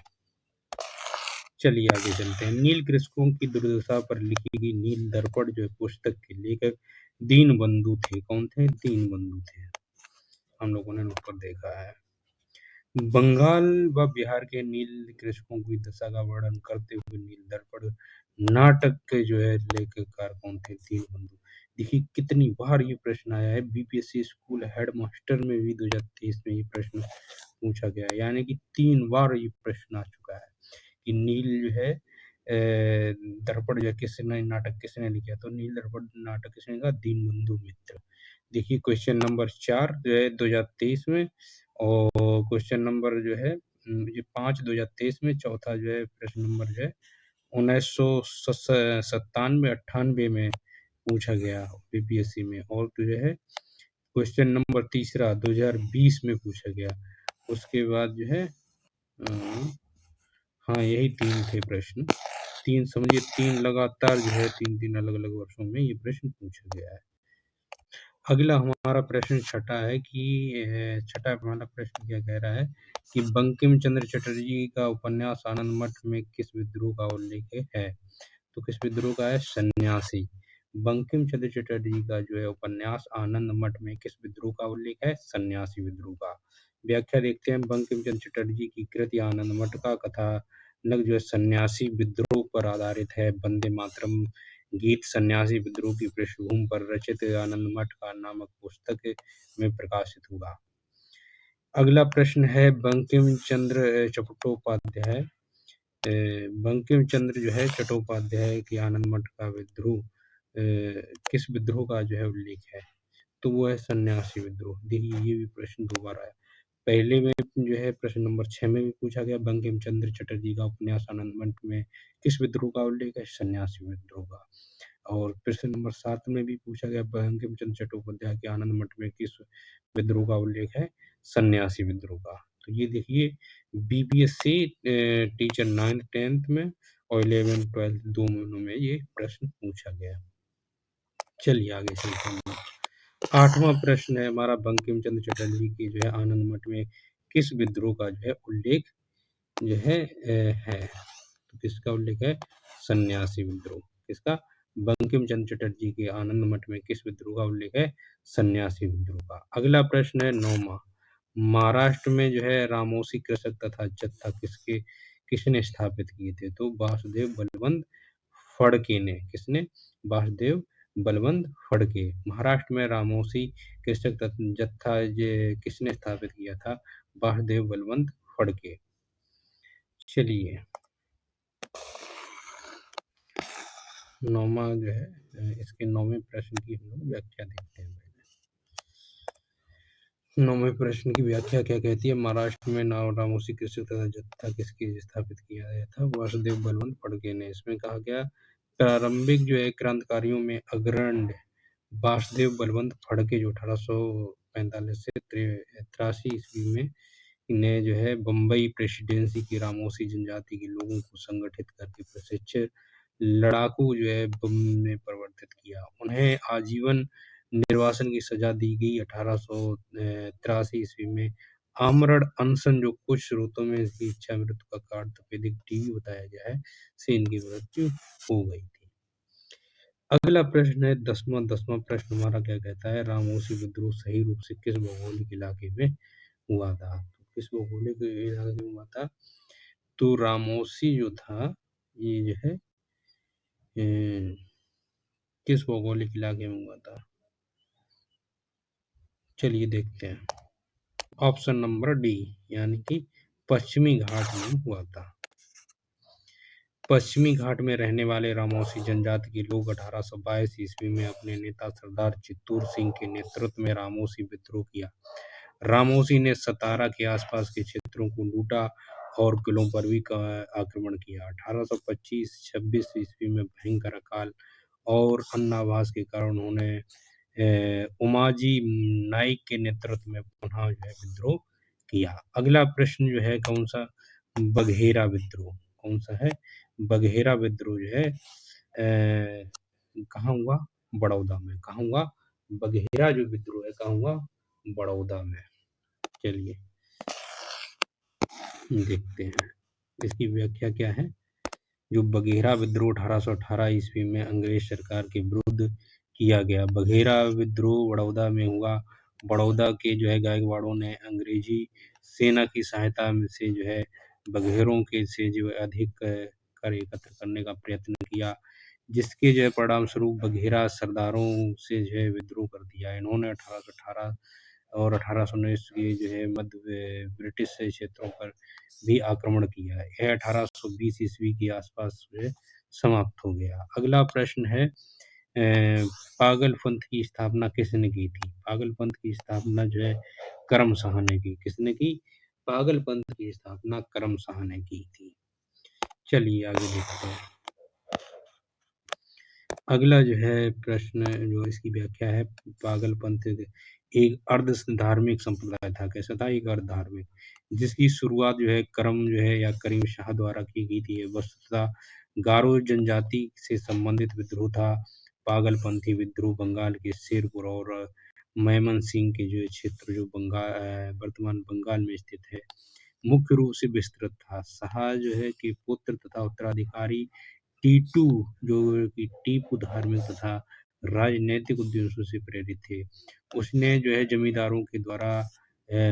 चलिए आगे चलते हैं। नील कृषकों की दुर्दशा पर लिखी गई नील दर्पण जो है पुस्तक के लेखक दीनबंधु थे। कौन थे? दीनबंधु थे। हम लोगों ने नोट पर देखा है। बंगाल व बिहार के नील कृषकों की दशा का वर्णन करते हुए नील दर्पण नाटक के जो है लेखककार कौन थे? दीनबंधु। देखिए कितनी बार ये प्रश्न आया है। बीपीएससी स्कूल हेड मास्टर में भी 2023 में ये प्रश्न पूछा गया है, यानी कि 3 बार ये प्रश्न आ चुका है कि नील जो है दर्पण जो किसने नाटक किसने लिखा? तो नील दर्पण नाटक किसने लिखा? दीनबंधु मित्र। देखिए क्वेश्चन नंबर 4 जो है 2023 में, और क्वेश्चन नंबर जो है ये 5 2023 में, चौथा जो है प्रश्न नंबर जो है 1997-98 में पूछा गया बीपीएससी में, और जो है क्वेश्चन नंबर तीसरा 2020 में पूछा गया। उसके बाद जो है हाँ यही 3 थे प्रश्न। 3 समझिए 3 लगातार जो है 3 अलग-अलग वर्षों में ये प्रश्न पूछा गया है। अगला हमारा प्रश्न छठा है कि छठा हमारा प्रश्न क्या कह रहा है कि बंकिम चंद्र चटर्जी का उपन्यास आनंद मठ में किस विद्रोह का उल्लेख है? तो किस विद्रोह का है? सन्यासी। बंकिम चंद्र चटर्जी का जो है उपन्यास आनंद मठ में किस विद्रोह का उल्लेख है? सन्यासी विद्रोह का। व्याख्या देखते हैं। बंकिम चंद्र चटर्जी की कृति आनंद मठ का कथानक जो है सन्यासी विद्रोह पर आधारित है। वंदे मातरम गीत सन्यासी विद्रोह की पृष्ठभूमि पर रचित आनंद मठ का नामक पुस्तक में प्रकाशित हुआ। अगला प्रश्न है बंकिम चंद्र चट्टोपाध्याय बंकिम चंद्र जो है चट्टोपाध्याय की आनंद मठ का विद्रोह किस विद्रोह का जो है उल्लेख है, तो वो है सन्यासी विद्रोह। देखिए ये भी प्रश्न दोबारा है। पहले में जो है प्रश्न नंबर 6 में भी पूछा गया बंकिम चंद्र चटर्जी का उपन्यास आनंद मठ में किस विद्रोह का उल्लेख है, सन्यासी विद्रोह का। और प्रश्न नंबर 7 में भी पूछा गया बंकिम चंद्र चट्टोपाध्याय के आनंद मठ में किस विद्रोह का उल्लेख है, सन्यासी विद्रोह का। तो ये देखिए बीपीएससी टीचर 9th 10th में और 11th 12th दोनों में ये प्रश्न पूछा गया। चलिए आगे चलते हैं। 8वां प्रश्न है हमारा बंकिम चंद्र चटर्जी की जो है आनंद मठ में किस विद्रोह का जो है उल्लेख जो है तो किसका उल्लेख है, सन्यासी विद्रोह। किसका, बंकिम चंद्र चटर्जी के आनंद मठ में किस विद्रोह का उल्लेख है, सन्यासी विद्रोह का। अगला प्रश्न है 9वां, महाराष्ट्र में जो है रामोसी कृषक तथा जत्था किसने स्थापित किए थे, तो वासुदेव बलवंत फड़के ने। किसने, वासुदेव बलवंत फड़के। महाराष्ट्र में रामोसी कृषक जत्था किसने स्थापित किया था, वासुदेव बलवंत फड़के। चलिए 9वां जो है इसके 9वें प्रश्न की हम लोग व्याख्या देखते हैं। 9वें प्रश्न की व्याख्या क्या कहती है, महाराष्ट्र में रामोसी कृषक तथा जत्था किसके स्थापित किया गया था, वासुदेव बलवंत फड़के ने। इसमें कहा गया प्रारंभिक जो है क्रांतिकारियों में अग्रणी वासुदेव बलवंत फड़के जो 1845 से 83 ईस्वी में ने जो है बम्बई प्रेसिडेंसी की रामोसी जनजाति के लोगों को संगठित करके प्रशिक्षित लड़ाकू जो है बम में परिवर्तित किया। उन्हें आजीवन निर्वासन की सजा दी गई। 1883 ईस्वी में आमरण अनशन जो कुछ स्रोतों में इसकी इच्छा मृत्यु का कारण तपेदिक टीबी बताया गया है, से इनकी मृत्यु हो गई थी। अगला प्रश्न है 10वां प्रश्न हमारा क्या कहता है, रामोसी विद्रोह सही रूप से किस भौगोलिक इलाके में हुआ था, तो किस भौगोलिक इलाके में हुआ था, तो रामोसी जो था ये जो है किस भौगोलिक इलाके में हुआ था, चलिए देखते हैं। ऑप्शन नंबर डी यानी कि पश्चिमी घाट में हुआ था। पश्चिमी घाट में रहने वाले रामोसी जनजाति के लोग 1822 ईस्वी में अपने नेता सरदार चित्तूर सिंह के नेतृत्व में रामोसी विद्रोह किया। रामोसी ने सतारा के आसपास के क्षेत्रों को लूटा और किलों पर भी आक्रमण किया। 1825-26 ईस्वी में भयंकर अकाल और अन्नाभास के कारण उन्होंने उमाजी नाइक के नेतृत्व में पुनः जो है विद्रोह किया। अगला प्रश्न जो है कौन सा, बघेरा विद्रोह। कौन सा है, बघेरा विद्रोह जो है कहाँ हुआ, बड़ौदा में। कहाँ हुआ, बघेरा जो विद्रोह है कहाँ हुआ, बड़ौदा में। चलिए देखते हैं इसकी व्याख्या क्या है। जो बघेरा विद्रोह 1818 ईस्वी में अंग्रेज सरकार के विरुद्ध किया गया। बघेरा विद्रोह बड़ौदा में हुआ। बड़ौदा के जो है गायकवाड़ों ने अंग्रेजी सेना की सहायता से जो है बघेरों के से जो अधिक कर एकत्र करने का प्रयत्न किया, जिसके जो है परिणाम स्वरूप बघेरा सरदारों से जो है विद्रोह कर दिया। इन्होंने 1818 और 1819 के जो है मध्य ब्रिटिश क्षेत्रों पर भी आक्रमण किया है। यह 1820 ईस्वी के आसपास जो है समाप्त हो गया। अगला प्रश्न है पागलपंथ की स्थापना किसने की थी। पागलपंथ की स्थापना जो है करम शाह ने की। किसने की, पागलपंथ की स्थापना करम शाह ने की थी। चलिए आगे देखते हैं। अगला जो है प्रश्न जो इसकी व्याख्या है, पागलपंथ एक अर्ध धार्मिक संप्रदाय था। कैसा था, एक अर्ध धार्मिक, जिसकी शुरुआत जो है करम जो है या करीम शाह द्वारा की गई थी। वस्तुतः गारो जनजाति से संबंधित विद्रोह था। पागलपंथी विद्रोह बंगाल के शेरपुर और मैमन सिंह के जो क्षेत्र जो बंगाल वर्तमान बंगाल में स्थित है, मुख्य रूप से विस्तृत था। शाह जो है कि पुत्र तथा उत्तराधिकारी टीटू जो कि टीपू धार्मिक तथा राजनैतिक उद्देश्यों से प्रेरित थे। उसने जो है जमींदारों के द्वारा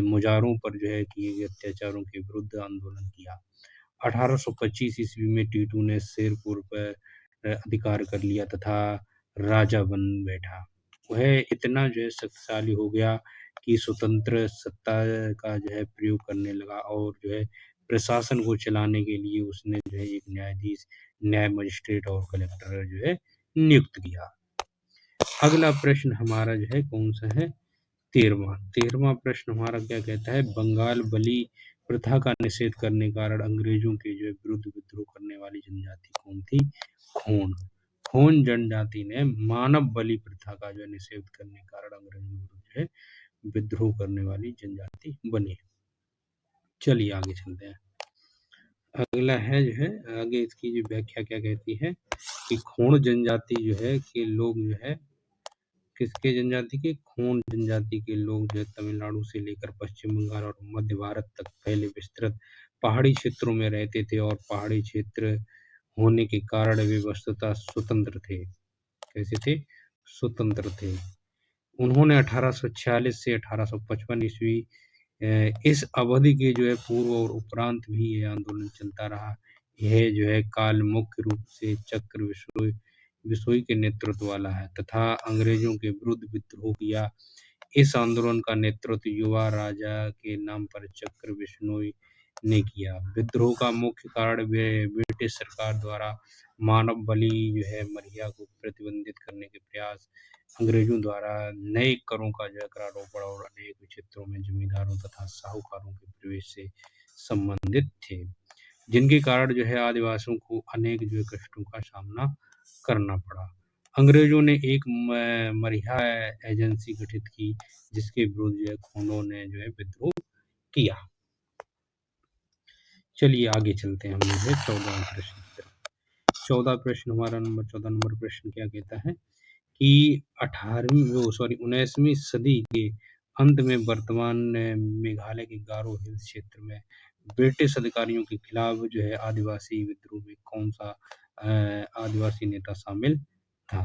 मुजारों पर जो है किए गए अत्याचारों के विरुद्ध आंदोलन किया। 1825 ईस्वी में टीटू ने शेरपुर पर अधिकार कर लिया तथा राजा बन बैठा। वह इतना जो है शक्तिशाली हो गया कि स्वतंत्र सत्ता का जो है प्रयोग करने लगा और जो है प्रशासन को चलाने के लिए उसने जो है एक न्यायाधीश, न्याय मजिस्ट्रेट और कलेक्टर जो है नियुक्त किया। अगला प्रश्न हमारा जो है कौन सा है? 13वां प्रश्न हमारा क्या कहता है? बंगाल बली प्रथा का निषेध करने के कारण अंग्रेजों के जो है विरुद्ध विद्रोह करने वाली जनजाति कौन थी? खोन। खोन जनजाति ने मानव बलि प्रथा का जो है निषेध करने के कारण अंग्रेजों के विरुद्ध जो है विद्रोह करने वाली जनजाति बनी। चलिए आगे चलते हैं। अगला है जो है आगे इसकी जो व्याख्या क्या कहती है कि खोन जनजाति जो है के लोग जो है किसके जनजाति के? खोन जनजाति के लोग जो है तमिलनाडु से लेकर पश्चिम बंगाल और मध्य भारत तक फैले विस्तृत पहाड़ी क्षेत्रों में रहते थे और पहाड़ी क्षेत्र होने के कारण वे वस्तुतः स्वतंत्र थे। कैसे थे? स्वतंत्र थे। उन्होंने 1846 से 1855 ईस्वी इस अवधि के जो है पूर्व और उपरांत भी ये आंदोलन चलता रहा। यह जो है काल मुख्य रूप से चक्र बिश्नोई के नेतृत्व वाला है तथा अंग्रेजों के विरुद्ध विद्रोह किया। इस आंदोलन का नेतृत्व युवा राजा के नाम पर चक्र बिश्नोई ने किया। विद्रोह का मुख्य कारण ब्रिटिश सरकार द्वारा मानव बलि जो है मरिया को प्रतिबंधित करने के प्रयास, अंग्रेजों द्वारा नए करों का जो है करारोपण और अनेक क्षेत्रों में जमींदारों तथा साहूकारों के प्रवेश से संबंधित थे, जिनके कारण जो है आदिवासियों को अनेक जो है कष्टों का सामना करना पड़ा। अंग्रेजों ने एक मरिया एजेंसी गठित की जिसके विरुद्ध जो है खोनों ने जो है विद्रोह किया। चलिए आगे चलते हैं हम लोग 14 प्रश्न की तरफ। 14 नंबर प्रश्न क्या कहता है कि 19वीं सदी के अंत में वर्तमान मेघालय के गारो हिल्स क्षेत्र में ब्रिटिश अधिकारियों के खिलाफ जो है आदिवासी विद्रोह में कौन सा आदिवासी नेता शामिल था?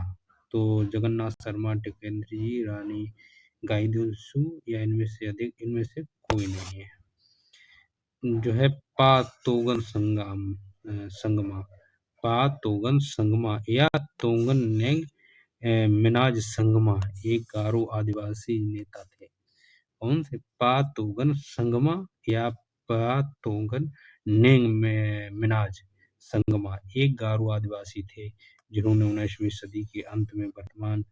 तो जगन्नाथ शर्मा, टिपेंद्र जी, रानी गाईदिन्सु या इनमें से कोई नहीं है। जो है पातोगन संगमा या तोंगन नेंग मिनाज संगमा एक गारो आदिवासी नेता थे। कौन से? पातोगन संगमा या पातोगन नेंग मिनाज संगमा एक गारो आदिवासी थे जिन्होंने 19वीं सदी के अंत में वर्तमान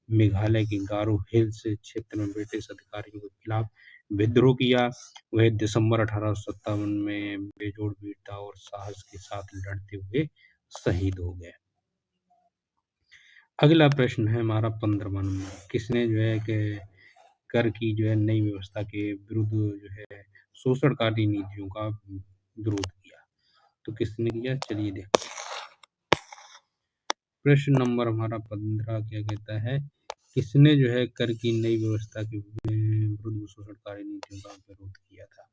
मेघालय के गारो हिल्स क्षेत्र में ब्रिटिश अधिकारियों के खिलाफ विद्रोह किया। वह दिसंबर 1857 में बेजोड़ वीरता और साहस के साथ लड़ते हुए शहीद हो गए। अगला प्रश्न है हमारा 15वां नंबर। किसने जो है कि कर की जो है नई व्यवस्था के विरुद्ध जो है शोषणकारी नीतियों का विरोध किया? तो किसने किया? चलिए देखते हैं। प्रश्न नंबर हमारा 15 क्या कहता है? किसने जो है कर की नई व्यवस्था के विरुद्ध शोषणकारी नीतियों का विरोध किया था?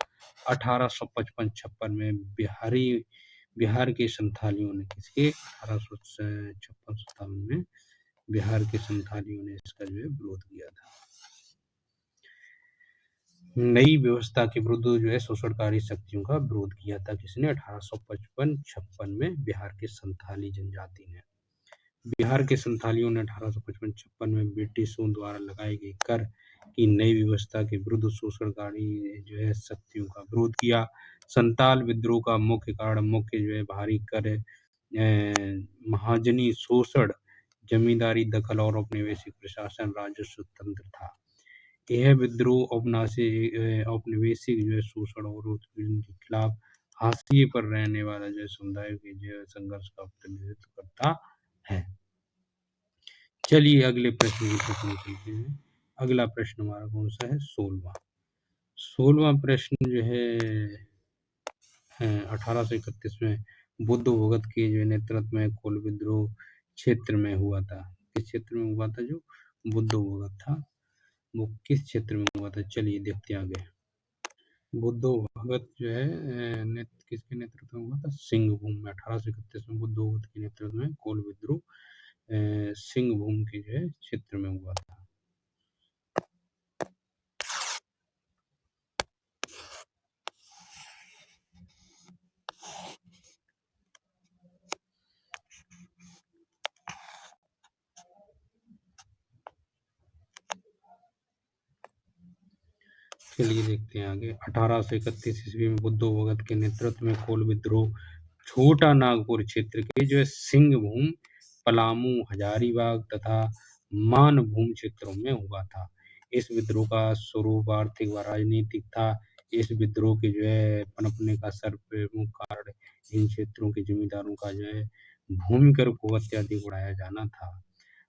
1855-56 में बिहार के संथालियों ने किसके? 1856-57 में बिहार के संथालियों ने इसका जो है विरोध किया था। नई व्यवस्था के विरुद्ध जो है शोषणकारी शक्तियों का विरोध किया था किसने? 1855-56 में बिहार के संथाली जनजाति ने। बिहार के संथालियों ने 1855-56 में ब्रिटिशों द्वारा लगाए गए कर की नई व्यवस्था के विरुद्ध शोषणकारी जो है शक्तियों का विरोध किया। संताल विद्रोह का मुख्य कारण जो है भारी कर, महाजनी शोषण, जमींदारी दखल और औपनिवेशिक प्रशासन राजस्व तंत्र था। यह विद्रोह औपनिवेशिक जो है शोषण और उत्पीड़न के खिलाफ हाशिए पर रहने वाला जो है समुदाय के जो है संघर्ष का प्रतिनिधित्व करता है। चलिए अगले प्रश्न की तरफ चलते हैं। अगला प्रश्न हमारा कौन सा है? 16वां प्रश्न जो है 1831 में बुद्ध भगत के जो नेतृत्व में कोल विद्रोह क्षेत्र में हुआ था। किस क्षेत्र में हुआ था? जो बुद्ध भगत था वो किस क्षेत्र में हुआ था? चलिए देखते हैं आगे। बुद्ध भगत जो है किसके नेतृत्व में हुआ था? सिंहभूम में। 1831 में बुद्ध भगत के नेतृत्व में कोल विद्रोह सिंहभूम के जो है क्षेत्र में हुआ था। चलिए देखते हैं आगे। 1831 ईस्वी में बुद्धो भगत के नेतृत्व में कोल विद्रोह छोटा नागपुर क्षेत्र के जो है सिंहभूम, पलामू, हजारीबाग तथा मानभूम क्षेत्रों में हुआ था। इस विद्रोह का स्वरूप आर्थिक व राजनीतिक था। इस विद्रोह के जो है पनपने का सर्वप्रमुख कारण इन क्षेत्रों के जमींदारों का जो है भूमि कर को अत्यधिक बढ़ाया जाना था।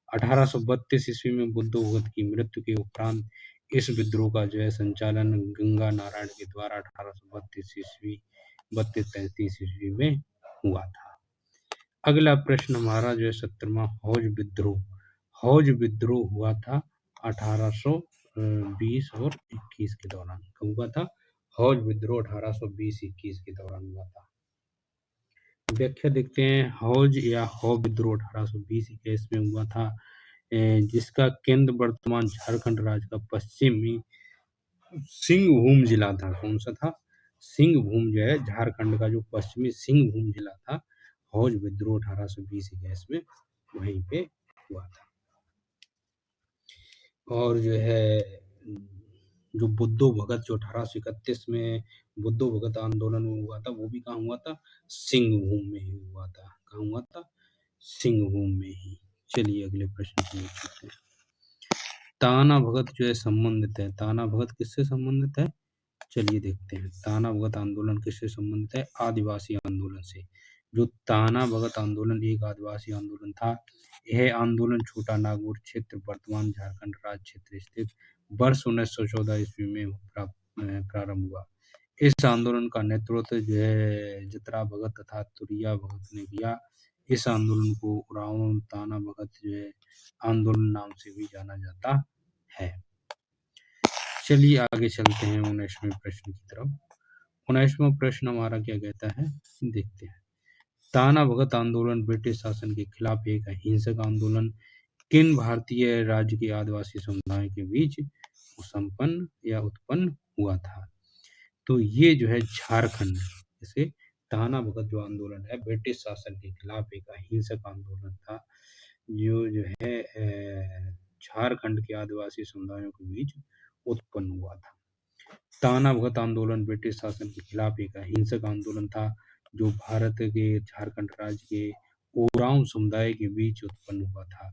1832 ईस्वी में बुद्धो भगत की मृत्यु के उपरांत इस विद्रोह का जो है संचालन गंगा नारायण के द्वारा 1832-33 ईस्वी में हुआ था। अगला प्रश्न हमारा जो है 17वां हौज विद्रोह। हौज विद्रोह हुआ था 1820 और 21 के दौरान। कब हुआ था? हौज विद्रोह 1820-21 के दौरान हुआ था। व्याख्या देखते हैं। हौज या हौ विद्रोह 1820-21 में हुआ था, जिसका केंद्र वर्तमान झारखंड राज्य का पश्चिमी सिंहभूम जिला था। कौन सा था? सिंहभूम जो है झारखंड का जो पश्चिमी सिंहभूम जिला था, हौज विद्रोह 1820-21 में वहीं पे हुआ था। और जो है जो बुद्धो भगत जो 1831 में बुद्धो भगत आंदोलन में हुआ था, वो भी कहाँ हुआ था? सिंहभूम में ही हुआ था। कहाँ हुआ था? सिंहभूम में ही। चलिए अगले प्रश्न को देखते हैं। ताना भगत जो है संबंधित है। ताना भगत किससे संबंधित है? चलिए देखते हैं। ताना भगत आंदोलन किससे संबंधित है? आदिवासी आंदोलन से। जो ताना भगत आंदोलन एक आदिवासी आंदोलन था। यह आंदोलन छोटा नागपुर क्षेत्र वर्तमान झारखंड राज्य क्षेत्र स्थित वर्ष 1914 ईस्वी में प्रारंभ हुआ। इस आंदोलन का नेतृत्व जो है जतरा भगत तथा तुरिया भगत ने किया। इस आंदोलन को उरांव ताना भगत जो है आंदोलन नाम से भी जाना जाता है। चलिए आगे चलते हैं 19वें प्रश्न की तरफ। 19वां प्रश्न हमारा क्या कहता है, देखते हैं। ताना भगत आंदोलन ब्रिटिश शासन के खिलाफ एक अहिंसक आंदोलन किन भारतीय राज्य के आदिवासी समुदायों के बीच संपन्न या उत्पन्न हुआ था? तो ये जो है झारखंड, जैसे ताना भगत जो आंदोलन है ब्रिटिश शासन के खिलाफ एक अहिंसक आंदोलन था, जो है झारखंड के आदिवासी समुदायों के बीच उत्पन्न हुआ था। ताना भगत आंदोलन ब्रिटिश शासन के खिलाफ एक अहिंसक आंदोलन था, जो भारत के झारखंड राज्य के ओरांव समुदाय के बीच उत्पन्न हुआ था।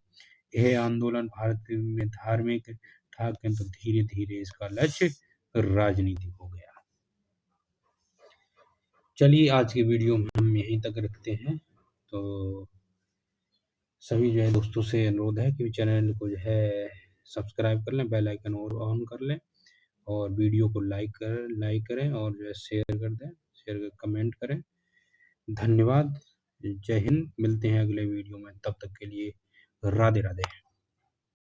यह आंदोलन भारत में धार्मिक था, किंतु धीरे धीरे इसका लक्ष्य राजनीतिक हो गया। चलिए आज की वीडियो में हम यहीं तक रखते हैं। तो सभी जो है दोस्तों से अनुरोध है कि चैनल को जो है सब्सक्राइब कर लें, बेल आइकन और ऑन कर लें, और वीडियो को लाइक करें और जो है शेयर कर दें, कमेंट करें। धन्यवाद। जय हिंद। मिलते हैं अगले वीडियो में, तब तक के लिए राधे राधे।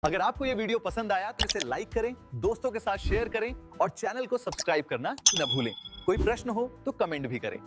अगर आपको ये वीडियो पसंद आया तो इसे लाइक करें, दोस्तों के साथ शेयर करें और चैनल को सब्सक्राइब करना न भूलें। कोई प्रश्न हो तो कमेंट भी करें।